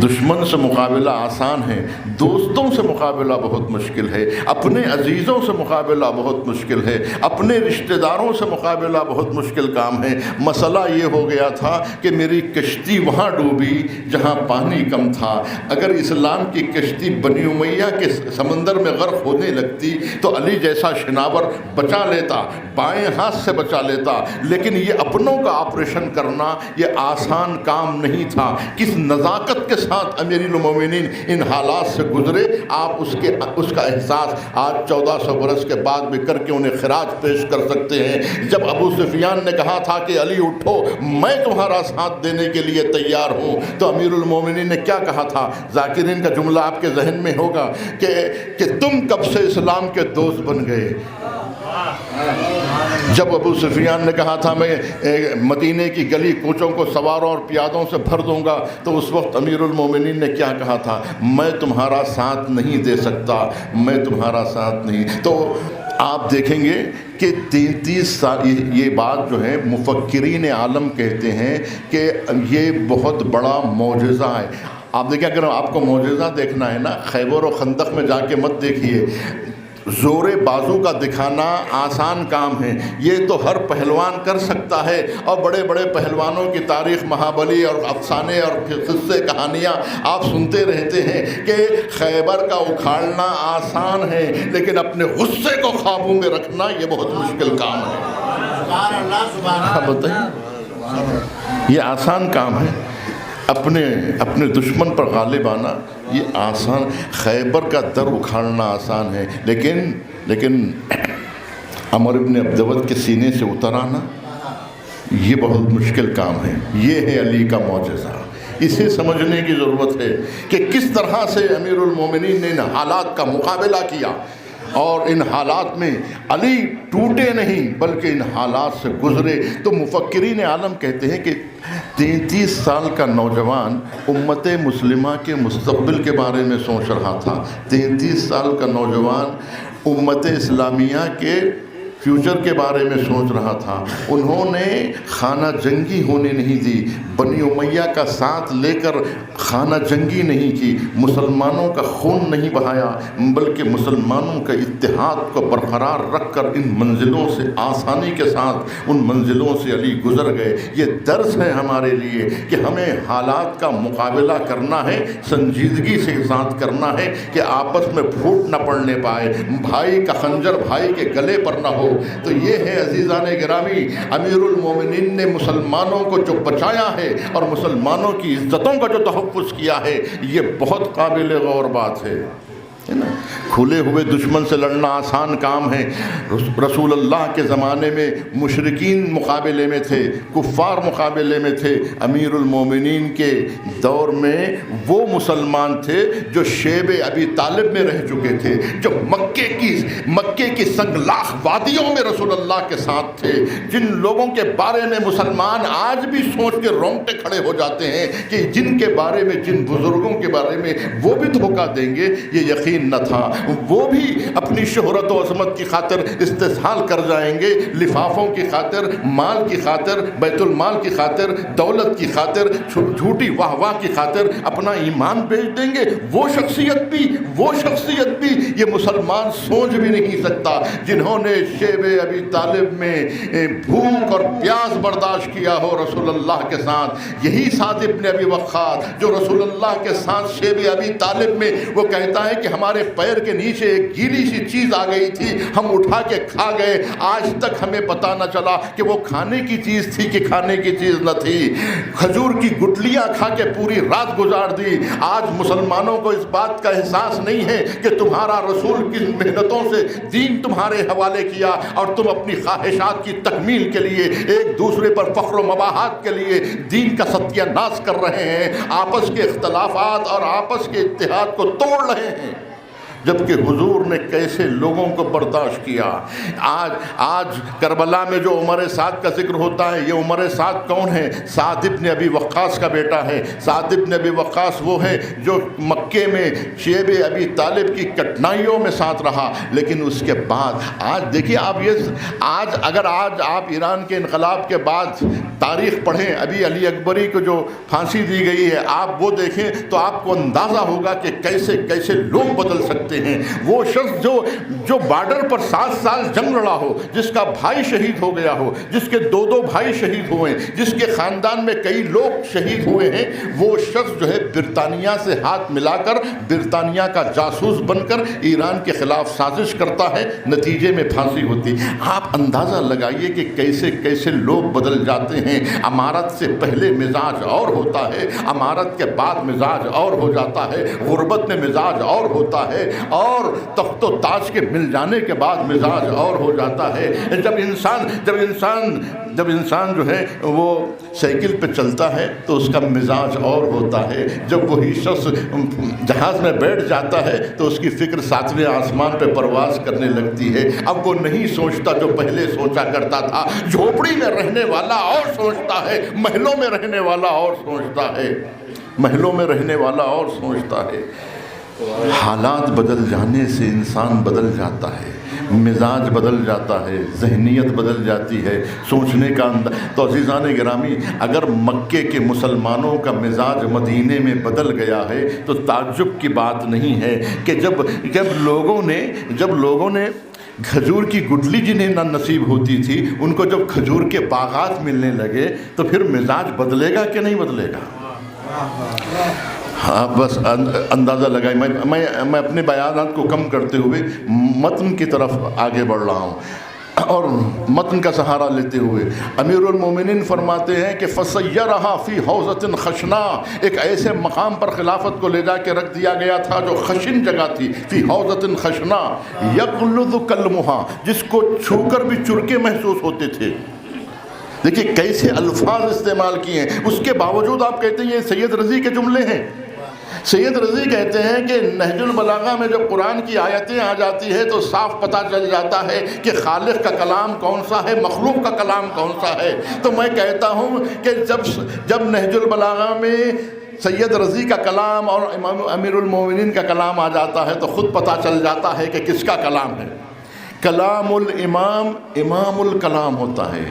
دشمن سے مقابلہ آسان ہے، دوستوں سے مقابلہ بہت مشکل ہے، اپنے عزیزوں سے مقابلہ بہت مشکل ہے، اپنے رشتہ داروں سے مقابلہ بہت مشکل کام ہے۔ مسئلہ یہ ہو گیا تھا کہ میری کشتی وہاں ڈوبی جہاں پانی کم تھا، اگر اسلام کی کشتی بنی امیہ کے سمندر میں غرق ہونے لگتی تو علی جیسا شناور بچا لیتا، بائیں ہاتھ سے بچا لیتا، لیکن یہ اپنوں کا آپریشن کرنا یہ آسان کام نہیں تھا۔ کس نزاکت کے ساتھ امیر المومنین ان حالات سے گزرے، آپ اس کا احساس آج 1400 برس کے بعد بھی کر کے انہیں خراج پیش کر سکتے ہیں۔ جب ابو سفیان نے کہا تھا کہ علی اٹھو، میں تمہارا ساتھ دینے کے لیے تیار ہوں، تو امیر المومنین نے کیا کہا تھا؟ ذاکرین کا جملہ آپ کے ذہن میں ہوگا کہ تم کب سے اسلام کے دوست بن گئے۔ جب ابو سفیان نے کہا تھا میں مدینے کی گلی کوچوں کو سواروں اور پیادوں سے بھر دوں گا، تو اس وقت امیر المومنین نے کیا کہا تھا؟ میں تمہارا ساتھ نہیں دے سکتا، میں تمہارا ساتھ نہیں۔ تو آپ دیکھیں گے کہ 33 سال یہ بات جو ہے مفکرین عالم کہتے ہیں کہ یہ بہت بڑا معجزہ ہے۔ آپ دیکھیں، اگر آپ کو معجزہ دیکھنا ہے نا، خیبر و خندق میں جا کے مت دیکھیے، زور بازو کا دکھانا آسان کام ہے، یہ تو ہر پہلوان کر سکتا ہے، اور بڑے بڑے پہلوانوں کی تاریخ، مہابلی اور افسانے اور قصے کہانیاں آپ سنتے رہتے ہیں کہ خیبر کا اکھاڑنا آسان ہے، لیکن اپنے غصے کو قابو میں رکھنا یہ بہت مشکل کام ہے۔ بتائیے، یہ آسان کام ہے، اپنے دشمن پر غالب آنا یہ آسان، خیبر کا در اکھاڑنا آسان ہے، لیکن عمر ابن عبدود کے سینے سے اتر آنا یہ بہت مشکل کام ہے۔ یہ ہے علی کا معجزہ۔ اسے سمجھنے کی ضرورت ہے کہ کس طرح سے امیر المومنین نے ان حالات کا مقابلہ کیا، اور ان حالات میں علی ٹوٹے نہیں بلکہ ان حالات سے گزرے۔ تو مفکرین عالم کہتے ہیں کہ 33 سال کا نوجوان امت مسلمہ کے مستقبل کے بارے میں سوچ رہا تھا، 33 سال کا نوجوان امت اسلامیہ کے فیوچر کے بارے میں سوچ رہا تھا۔ انہوں نے خانہ جنگی ہونے نہیں دی، بنی امیہ کا ساتھ لے کر خانہ جنگی نہیں کی، مسلمانوں کا خون نہیں بہایا، بلکہ مسلمانوں کا اتحاد کو برقرار رکھ کر ان منزلوں سے آسانی کے ساتھ ان منزلوں سے علی گزر گئے۔ یہ درس ہے ہمارے لیے کہ ہمیں حالات کا مقابلہ کرنا ہے، سنجیدگی سے ساتھ کرنا ہے کہ آپس میں پھوٹ نہ پڑنے پائے، بھائی کا خنجر بھائی کے گلے پر نہ ہو۔ تو یہ ہے عزیزان گرامی، امیر المومنین نے مسلمانوں کو جو بچایا ہے اور مسلمانوں کی عزتوں کا جو تحفظ کیا ہے، یہ بہت قابل غور بات ہے نا۔ کھلے ہوئے دشمن سے لڑنا آسان کام ہے۔ رسول اللہ کے زمانے میں مشرکین مقابلے میں تھے، کفار مقابلے میں تھے، امیر المومنین کے دور میں وہ مسلمان تھے جو شیب ابی طالب میں رہ چکے تھے، جو مکے کی سنگلاخ وادیوں میں رسول اللہ کے ساتھ تھے، جن لوگوں کے بارے میں مسلمان آج بھی سوچ کے رونگٹے کھڑے ہو جاتے ہیں کہ جن کے بارے میں، جن بزرگوں کے بارے میں وہ بھی دھوکہ دیں گے، یہ یقین نہ تھا۔ وہ بھی اپنی شہرت و عظمت کی خاطر استحصال کر جائیں گے، لفافوں کی خاطر، مال کی خاطر، بیت المال کی خاطر، دولت کی خاطر، جھوٹی واہ واہ کی خاطر اپنا ایمان بیچ دیں گے۔ وہ شخصیت بھی یہ مسلمان سوچ بھی نہیں سکتا جنہوں نے شیب ابی طالب میں بھوک اور پیاس برداشت کیا ہو رسول اللہ کے ساتھ۔ یہی سعد ابن ابی وقاص جو رسول اللہ کے ساتھ شیب ابی طالب میں وہ کہتا ہے کہ ہمارے پیر کے نیچے ایک گیلی سی چیز آ گئی تھی، ہم اٹھا کے کھا گئے، آج تک ہمیں پتہ نہ چلا کہ وہ کھانے کی چیز تھی کہ کھانے کی چیز نہ تھی۔ کھجور کی گٹلیاں کھا کے پوری رات گزار دی۔ آج مسلمانوں کو اس بات کا احساس نہیں ہے کہ تمہارا رسول کن محنتوں سے دین تمہارے حوالے کیا، اور تم اپنی خواہشات کی تکمیل کے لیے، ایک دوسرے پر فخر و مباحات کے لیے دین کا ستیہ ناش کر رہے ہیں، آپس کے اختلافات اور آپس کے اتحاد کو توڑ رہے ہیں۔ جبکہ حضور نے کیسے لوگوں کو برداشت کیا۔ آج کربلا میں جو عمر سعد کا ذکر ہوتا ہے، یہ عمر سعد کون ہے؟ سعد ابن ابی وقاص کا بیٹا ہے۔ سعد ابن ابی وقاص وہ ہے جو مکے میں شیب ابی طالب کی کٹنائیوں میں ساتھ رہا، لیکن اس کے بعد آج دیکھیے اگر آپ ایران کے انقلاب کے بعد تاریخ پڑھیں، ابھی علی اکبری کو جو پھانسی دی گئی ہے، آپ وہ دیکھیں تو آپ کو اندازہ ہوگا کہ کیسے لوگ بدل سکتے ہوتے ہیں، وہ شخص جو بارڈر پر 7 سال جنگ لڑا ہو، جس کا بھائی شہید ہو گیا ہو، جس کے 2 بھائی شہید ہوئے، جس کے خاندان میں کئی لوگ شہید ہوئے ہیں، وہ شخص جو ہے برطانیہ سے ہاتھ ملا کر برطانیہ کا جاسوس بن کر ایران کے خلاف سازش کرتا ہے، نتیجے میں پھانسی ہوتی۔ آپ اندازہ لگائیے کہ کیسے کیسے لوگ بدل جاتے ہیں۔ امارت سے پہلے مزاج اور ہوتا ہے، امارت کے بعد مزاج اور ہو جاتا ہے، غربت میں مزاج اور ہوتا ہے، اور تخت و تاج کے مل جانے کے بعد مزاج اور ہو جاتا ہے۔ جب انسان جو ہے وہ سائیکل پہ چلتا ہے تو اس کا مزاج اور ہوتا ہے، جب وہی شخص جہاز میں بیٹھ جاتا ہے تو اس کی فکر 7ویں آسمان پہ پرواز کرنے لگتی ہے۔ اب وہ نہیں سوچتا جو پہلے سوچا کرتا تھا۔ جھوپڑی میں رہنے والا اور سوچتا ہے، محلوں میں رہنے والا اور سوچتا ہے، محلوں میں رہنے والا اور سوچتا ہے۔ حالات بدل جانے سے انسان بدل جاتا ہے، مزاج بدل جاتا ہے، ذہنیت بدل جاتی ہے، سوچنے کا تو عزیزان گرامی، اگر مکے کے مسلمانوں کا مزاج مدینے میں بدل گیا ہے تو تعجب کی بات نہیں ہے کہ جب لوگوں نے کھجور کی گٹلی جنہیں نہ نصیب ہوتی تھی، ان کو جب کھجور کے باغات ملنے لگے تو پھر مزاج بدلے گا کہ نہیں بدلے گا؟ ہاں، بس اندازہ لگائیں۔ میں اپنے بیانات کو کم کرتے ہوئے متن کی طرف آگے بڑھ رہا ہوں، اور متن کا سہارا لیتے ہوئے امیر المومنین فرماتے ہیں کہ فَصَيَّرَهَا فِي حَوْزَةٍ خَشْنَا، ایک ایسے مقام پر خلافت کو لے جا کے رکھ دیا گیا تھا جو خشن جگہ تھی، فی حَوْزَةٍ خَشْنَا يَقْلُذُ كَلْمُهَا، جس کو چھو کر بھی چرکے محسوس ہوتے تھے۔ دیکھیں کیسے الفاظ استعمال کیے ہیں، اس کے باوجود آپ کہتے ہیں یہ سید رضی کے جملے ہیں۔ سید رضی کہتے ہیں کہ نہج البلاغہ میں جب قرآن کی آیتیں آ جاتی ہے تو صاف پتہ چل جاتا ہے کہ خالق کا کلام کون سا ہے، مخلوق کا کلام کون سا ہے۔ تو میں کہتا ہوں کہ جب نہج البلاغہ میں سید رضی کا کلام اور امام امیر المومنین کا کلام آ جاتا ہے تو خود پتہ چل جاتا ہے کہ کس کا کلام ہے۔ کلام الامام امام الکلام ہوتا ہے۔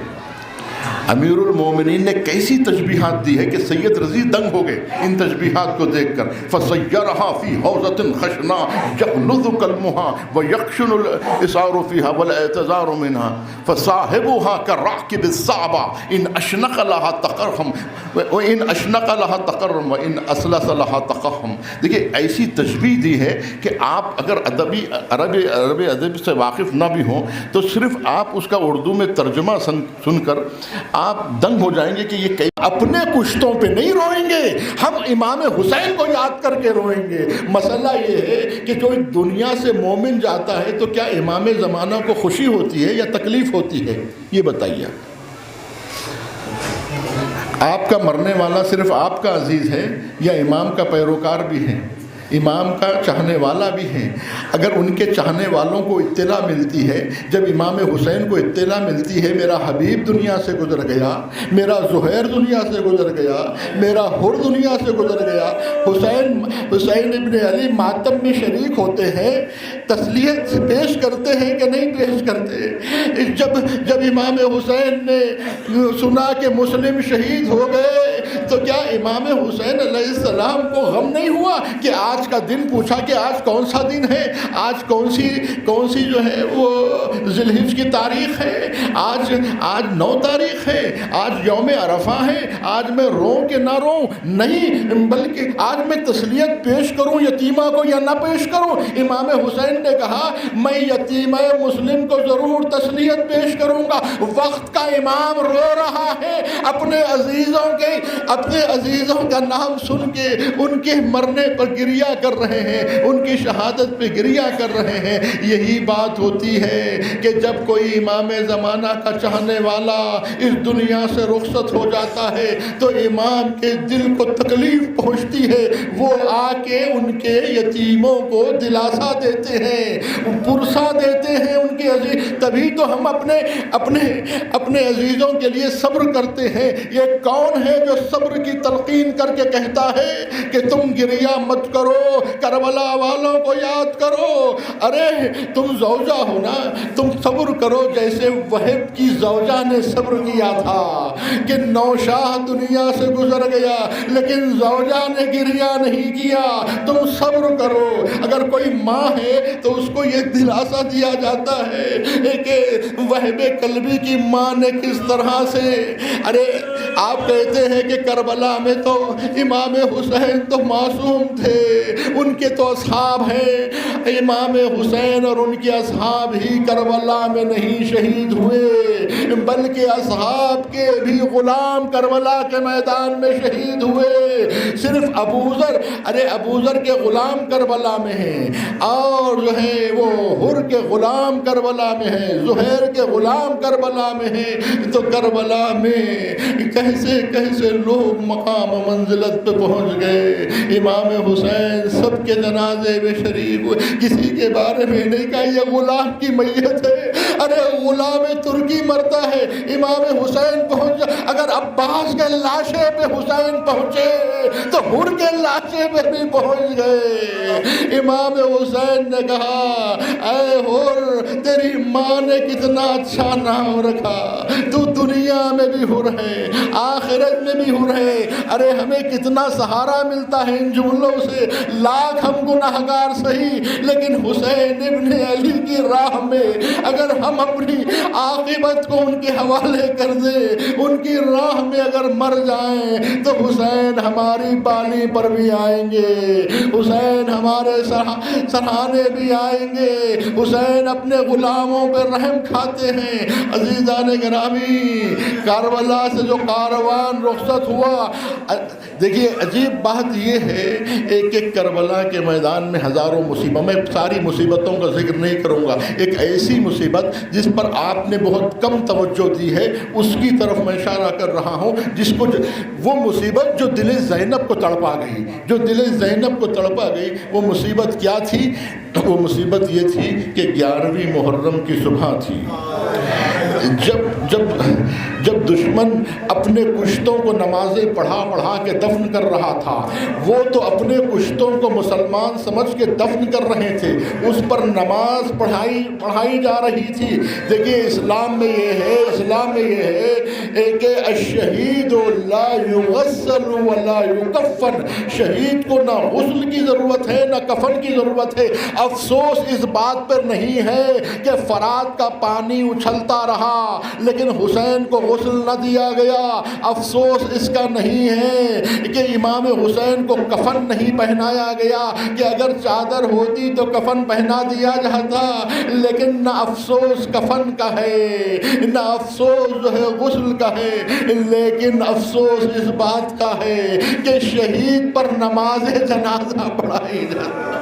امیر المومنین نے کیسی تشبیہات دی ہے کہ سید رضی دنگ ہو گئے ان تشبیہات کو دیکھ کر۔ فَصَيَّرَهَا فِي حَوْزَةٍ خَشْنَا يَقْلُذُ كَلْمُهَا وَيَخْشُنُ الْإِسَارُ فِيهَا وَالْإِعْتِذَارُ مِنْهَا فَصَاحِبُهَا كَالرَّاكِبِ الصَّعْبَةِ إِنْ أَشْنَقَ لَهَا تَقَرَّمَ وَإِنْ أَشْنَقَ لَهَا تَقَرَّمَ وَإِنْ أَسْلَسَ لَهَا تَقَحَّمَ۔ دیکھیے ایسی تشبیہ دی ہے کہ آپ اگر عربی ادب سے واقف نہ بھی ہوں تو صرف آپ اس کا اردو میں ترجمہ سن کر آپ دنگ ہو جائیں گے کہ یہ اپنے کشتوں پہ نہیں روئیں گے، ہم امام حسین کو یاد کر کے روئیں گے۔ مسئلہ یہ ہے کہ جو دنیا سے مومن جاتا ہے تو کیا امام زمانہ کو خوشی ہوتی ہے یا تکلیف ہوتی ہے؟ یہ بتائیے۔ آپ کا مرنے والا صرف آپ کا عزیز ہے یا امام کا پیروکار بھی ہے، امام کا چاہنے والا بھی ہے؟ اگر ان کے چاہنے والوں کو اطلاع ملتی ہے، جب امام حسین کو اطلاع ملتی ہے میرا حبیب دنیا سے گزر گیا، میرا زہیر دنیا سے گزر گیا، میرا حر دنیا سے گزر گیا، حسین ابن علی ماتم میں شریک ہوتے ہیں، تسلیت پیش کرتے ہیں کہ نہیں پیش کرتے؟ جب امام حسین نے سنا کہ مسلم شہید ہو گئے تو کیا امام حسین علیہ السلام کو غم نہیں ہوا کہ آج کا دن پوچھا کہ آج کون سا دن ہے، آج کون سی جو ہے وہ ذی الحجہ کی تاریخ ہے، آج 9 تاریخ ہے، آج یوم عرفہ ہے، آج میں روں کہ نہ روں؟ نہیں، بلکہ آج میں تسلیت پیش کروں یتیمہ کو یا نہ پیش کروں؟ امام حسین نے کہا میں یتیمہ مسلم کو ضرور تسلیت پیش کروں گا، وقت کا امام رو رہا ہے، اپنے عزیزوں کا نام سن کے ان کے مرنے پر گریہ کر رہے ہیں، ان کی شہادت پہ گریہ کر رہے ہیں۔ یہی بات ہوتی ہے کہ جب کوئی امام زمانہ کا چاہنے والا اس دنیا سے رخصت ہو جاتا ہے تو امام کے دل کو تکلیف پہنچتی ہے، وہ آ کے ان کے یتیموں کو دلاسا دیتے ہیں، پرسا دیتے ہیں ان کے عزیز۔ تبھی تو ہم اپنے عزیزوں کے لیے صبر کرتے ہیں۔ یہ کون ہے جو صبر صبر کی تلقین کر کے کہتا ہے کہ تم گریہ مت کرو، کربلا والوں کو یاد کرو، ارے تم زوجہ ہو نا، تم صبر کرو جیسے وہب کی زوجہ نے صبر کیا تھا کہ نوشاہ دنیا سے گزر گیا لیکن زوجہ نے گریہ نہیں کیا، تم صبر کرو۔ اگر کوئی ماں ہے تو اس کو یہ دلاسا دیا جاتا ہے کہ وہب قلبی کی ماں نے کس طرح سے، ارے آپ کہتے ہیں کہ کربلا میں تو امام حسین تو معصوم تھے، ان کے تو اصحاب ہیں، امام حسین اور ان کے اصحاب ہی کربلا میں نہیں شہید ہوئے بلکہ اصحاب کے بھی غلام کربلا کے میدان میں شہید ہوئے۔ صرف ابوذر، ارے ابوذر کے غلام کربلا میں ہیں، اور جو ہے وہ حر کے غلام کربلا میں ہیں، زہیر کے غلام کربلا میں ہیں، تو کربلا میں کیسے کیسے لوگ مقام و منزلت پہ پہنچ گئے۔ امام حسین سب کے جنازے میں شریک ہوئے، کسی کے بارے میں نہیں کہا یہ غلام کی میت ہے، ارے غلام ترکی مرتا ہے، امام حسین پہنچ، اگر عباس کے لاشے پہ حسین پہنچے تو حر کے لاشے پہ بھی پہنچ گئے۔ امام حسین نے کہا اے حر، تیری ماں نے کتنا اچھا نام رکھا، تو دنیا میں بھی حر ہے، آخرت میں بھی حر ہے، ارے ہمیں کتنا سہارا ملتا ہے ان جملوں سے، لاکھ ہم گناہگار صحیح لیکن حسین ابن علی کی راہ میں اگر ہم اپنی عاقبت کو ان کے حوالے کر دیں، ان کی راہ میں اگر مر جائیں تو حسین ہماری بالی پر بھی آئیں گے، حسین ہمارے سرحانے بھی آئیں گے، حسین اپنے غلاموں پہ رحم کھاتے ہیں۔ عزیزان گرامی، کربلا سے جو کاروان رخصت ہوا، دیکھیے عجیب بات یہ ہے ایک کربلا کے میدان میں ہزاروں مصیبت، میں ساری مصیبتوں کا ذکر نہیں کروں گا، ایک ایسی مصیبت جس پر آپ نے بہت کم توجہ دی ہے اس کی طرف میں اشارہ کر رہا ہوں، جس کو وہ مصیبت جو دل زینب کو تڑپا گئی، جو دل زینب کو تڑپا گئی، وہ مصیبت کیا تھی؟ وہ مصیبت یہ تھی کہ 11ویں محرم کی صبح تھی، جب دشمن اپنے کشتوں کو نمازیں پڑھا کے دفن کر رہا تھا، وہ تو اپنے کشتوں کو مسلمان سمجھ کے دفن کر رہے تھے، اس پر نماز پڑھائی جا رہی تھی۔ دیکھیے اسلام میں یہ ہے کہ الشہید لا یغسل ولا یکفن، شہید کو نہ غسل کی ضرورت ہے نہ کفن کی ضرورت ہے۔ افسوس اس بات پر نہیں ہے کہ فرات کا پانی اچھلتا رہا لیکن حسین کو غسل نہ دیا گیا، افسوس اس کا نہیں ہے کہ امام حسین کو کفن نہیں پہنایا گیا، کہ اگر چادر ہوتی تو کفن پہنا دیا جاتا، لیکن نہ افسوس کفن کا ہے نہ افسوس جو ہے غسل کا ہے، لیکن افسوس اس بات کا ہے کہ شہید پر نماز جنازہ پڑھائی جاتی۔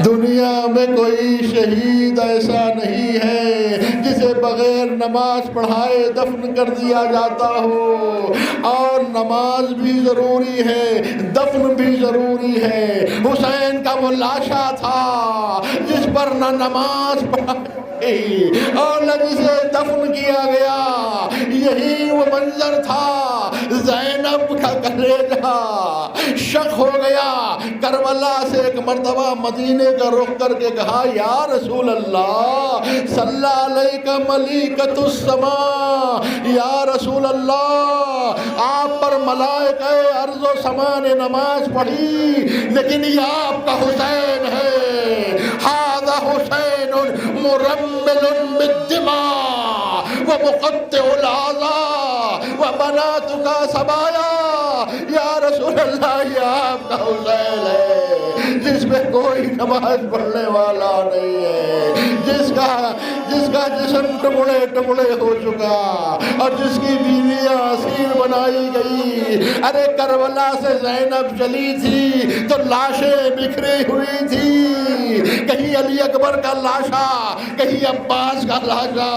دنیا میں کوئی شہید ایسا نہیں ہے جسے بغیر نماز پڑھائے دفن کر دیا جاتا ہو، اور نماز بھی ضروری ہے، دفن بھی ضروری ہے۔ حسین کا وہ لاشا تھا جس پر نہ نماز پڑھائی اور نہ جسے دفن کیا گیا، یہی وہ منظر تھا، زینب کا کلیجہ شق ہو گیا۔ کربلا سے ایک مرتبہ مدینے کا رخ کر کے کہا یا رسول اللہ صلی علیک ملیکۃ السماء، یا رسول اللہ آپ پر ملائکہ ارض و سما نے نماز پڑھی لیکن یہ آپ کا حسین ہے، ھذا حسین مرمل بالدماء ومقطع الاعضاء وبناتک سبایا، یا رسول اللہ یہ آپ کا حسین ہے جس میں کوئی نماز پڑھنے والا نہیں ہے، جس کا جسم ٹکڑے ٹکڑے ہو چکا اور جس کی بیویاں اسیر بنائی گئی۔ ارے کربلا سے زینب چلی تھی تو لاشیں بکھری ہوئی تھی، کہیں علی اکبر کا لاشا، کہیں عباس کا لاشا،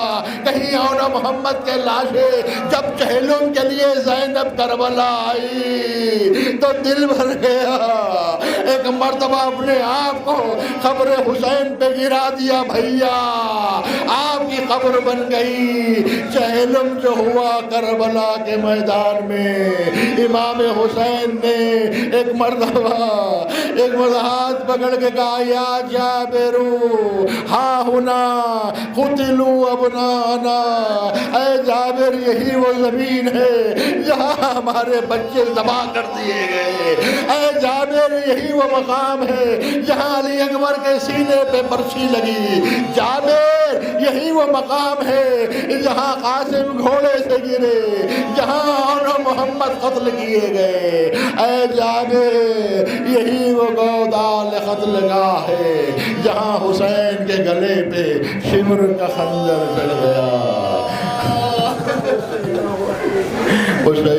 کہیں اونا محمد کے لاشے۔ جب چہلم کے لیے زینب کربلا آئی تو دل بھر گیا، ایک مرتبہ اپنے آپ کو قبر حسین پہ گرا دیا بھیا، آپ کی قبر بن گئی۔ چہلم جو ہوا کربلا کے میدان میں، امام حسین نے ایک مرتبہ ہاتھ پکڑ کے کہا یا جابرو ہاں ہونا قتلوا ابنانا، اے جابر یہی وہ زمین ہے جہاں ہمارے بچے ذبح کر دیے گئے، اے جابر یہی وہ مقام ہے جہاں علی اکبر کے سینے پہ برچھی لگی، جابر یہی وہ مقام ہے جہاں قاسم گھوڑے سے گرے، جہاں محمد قتل کیے گئے، اے جابر یہی وہ گودال قتل گاہ ہے جہاں حسین کے گلے پہ شمر کا خنجر چڑھ گیا۔ اس نے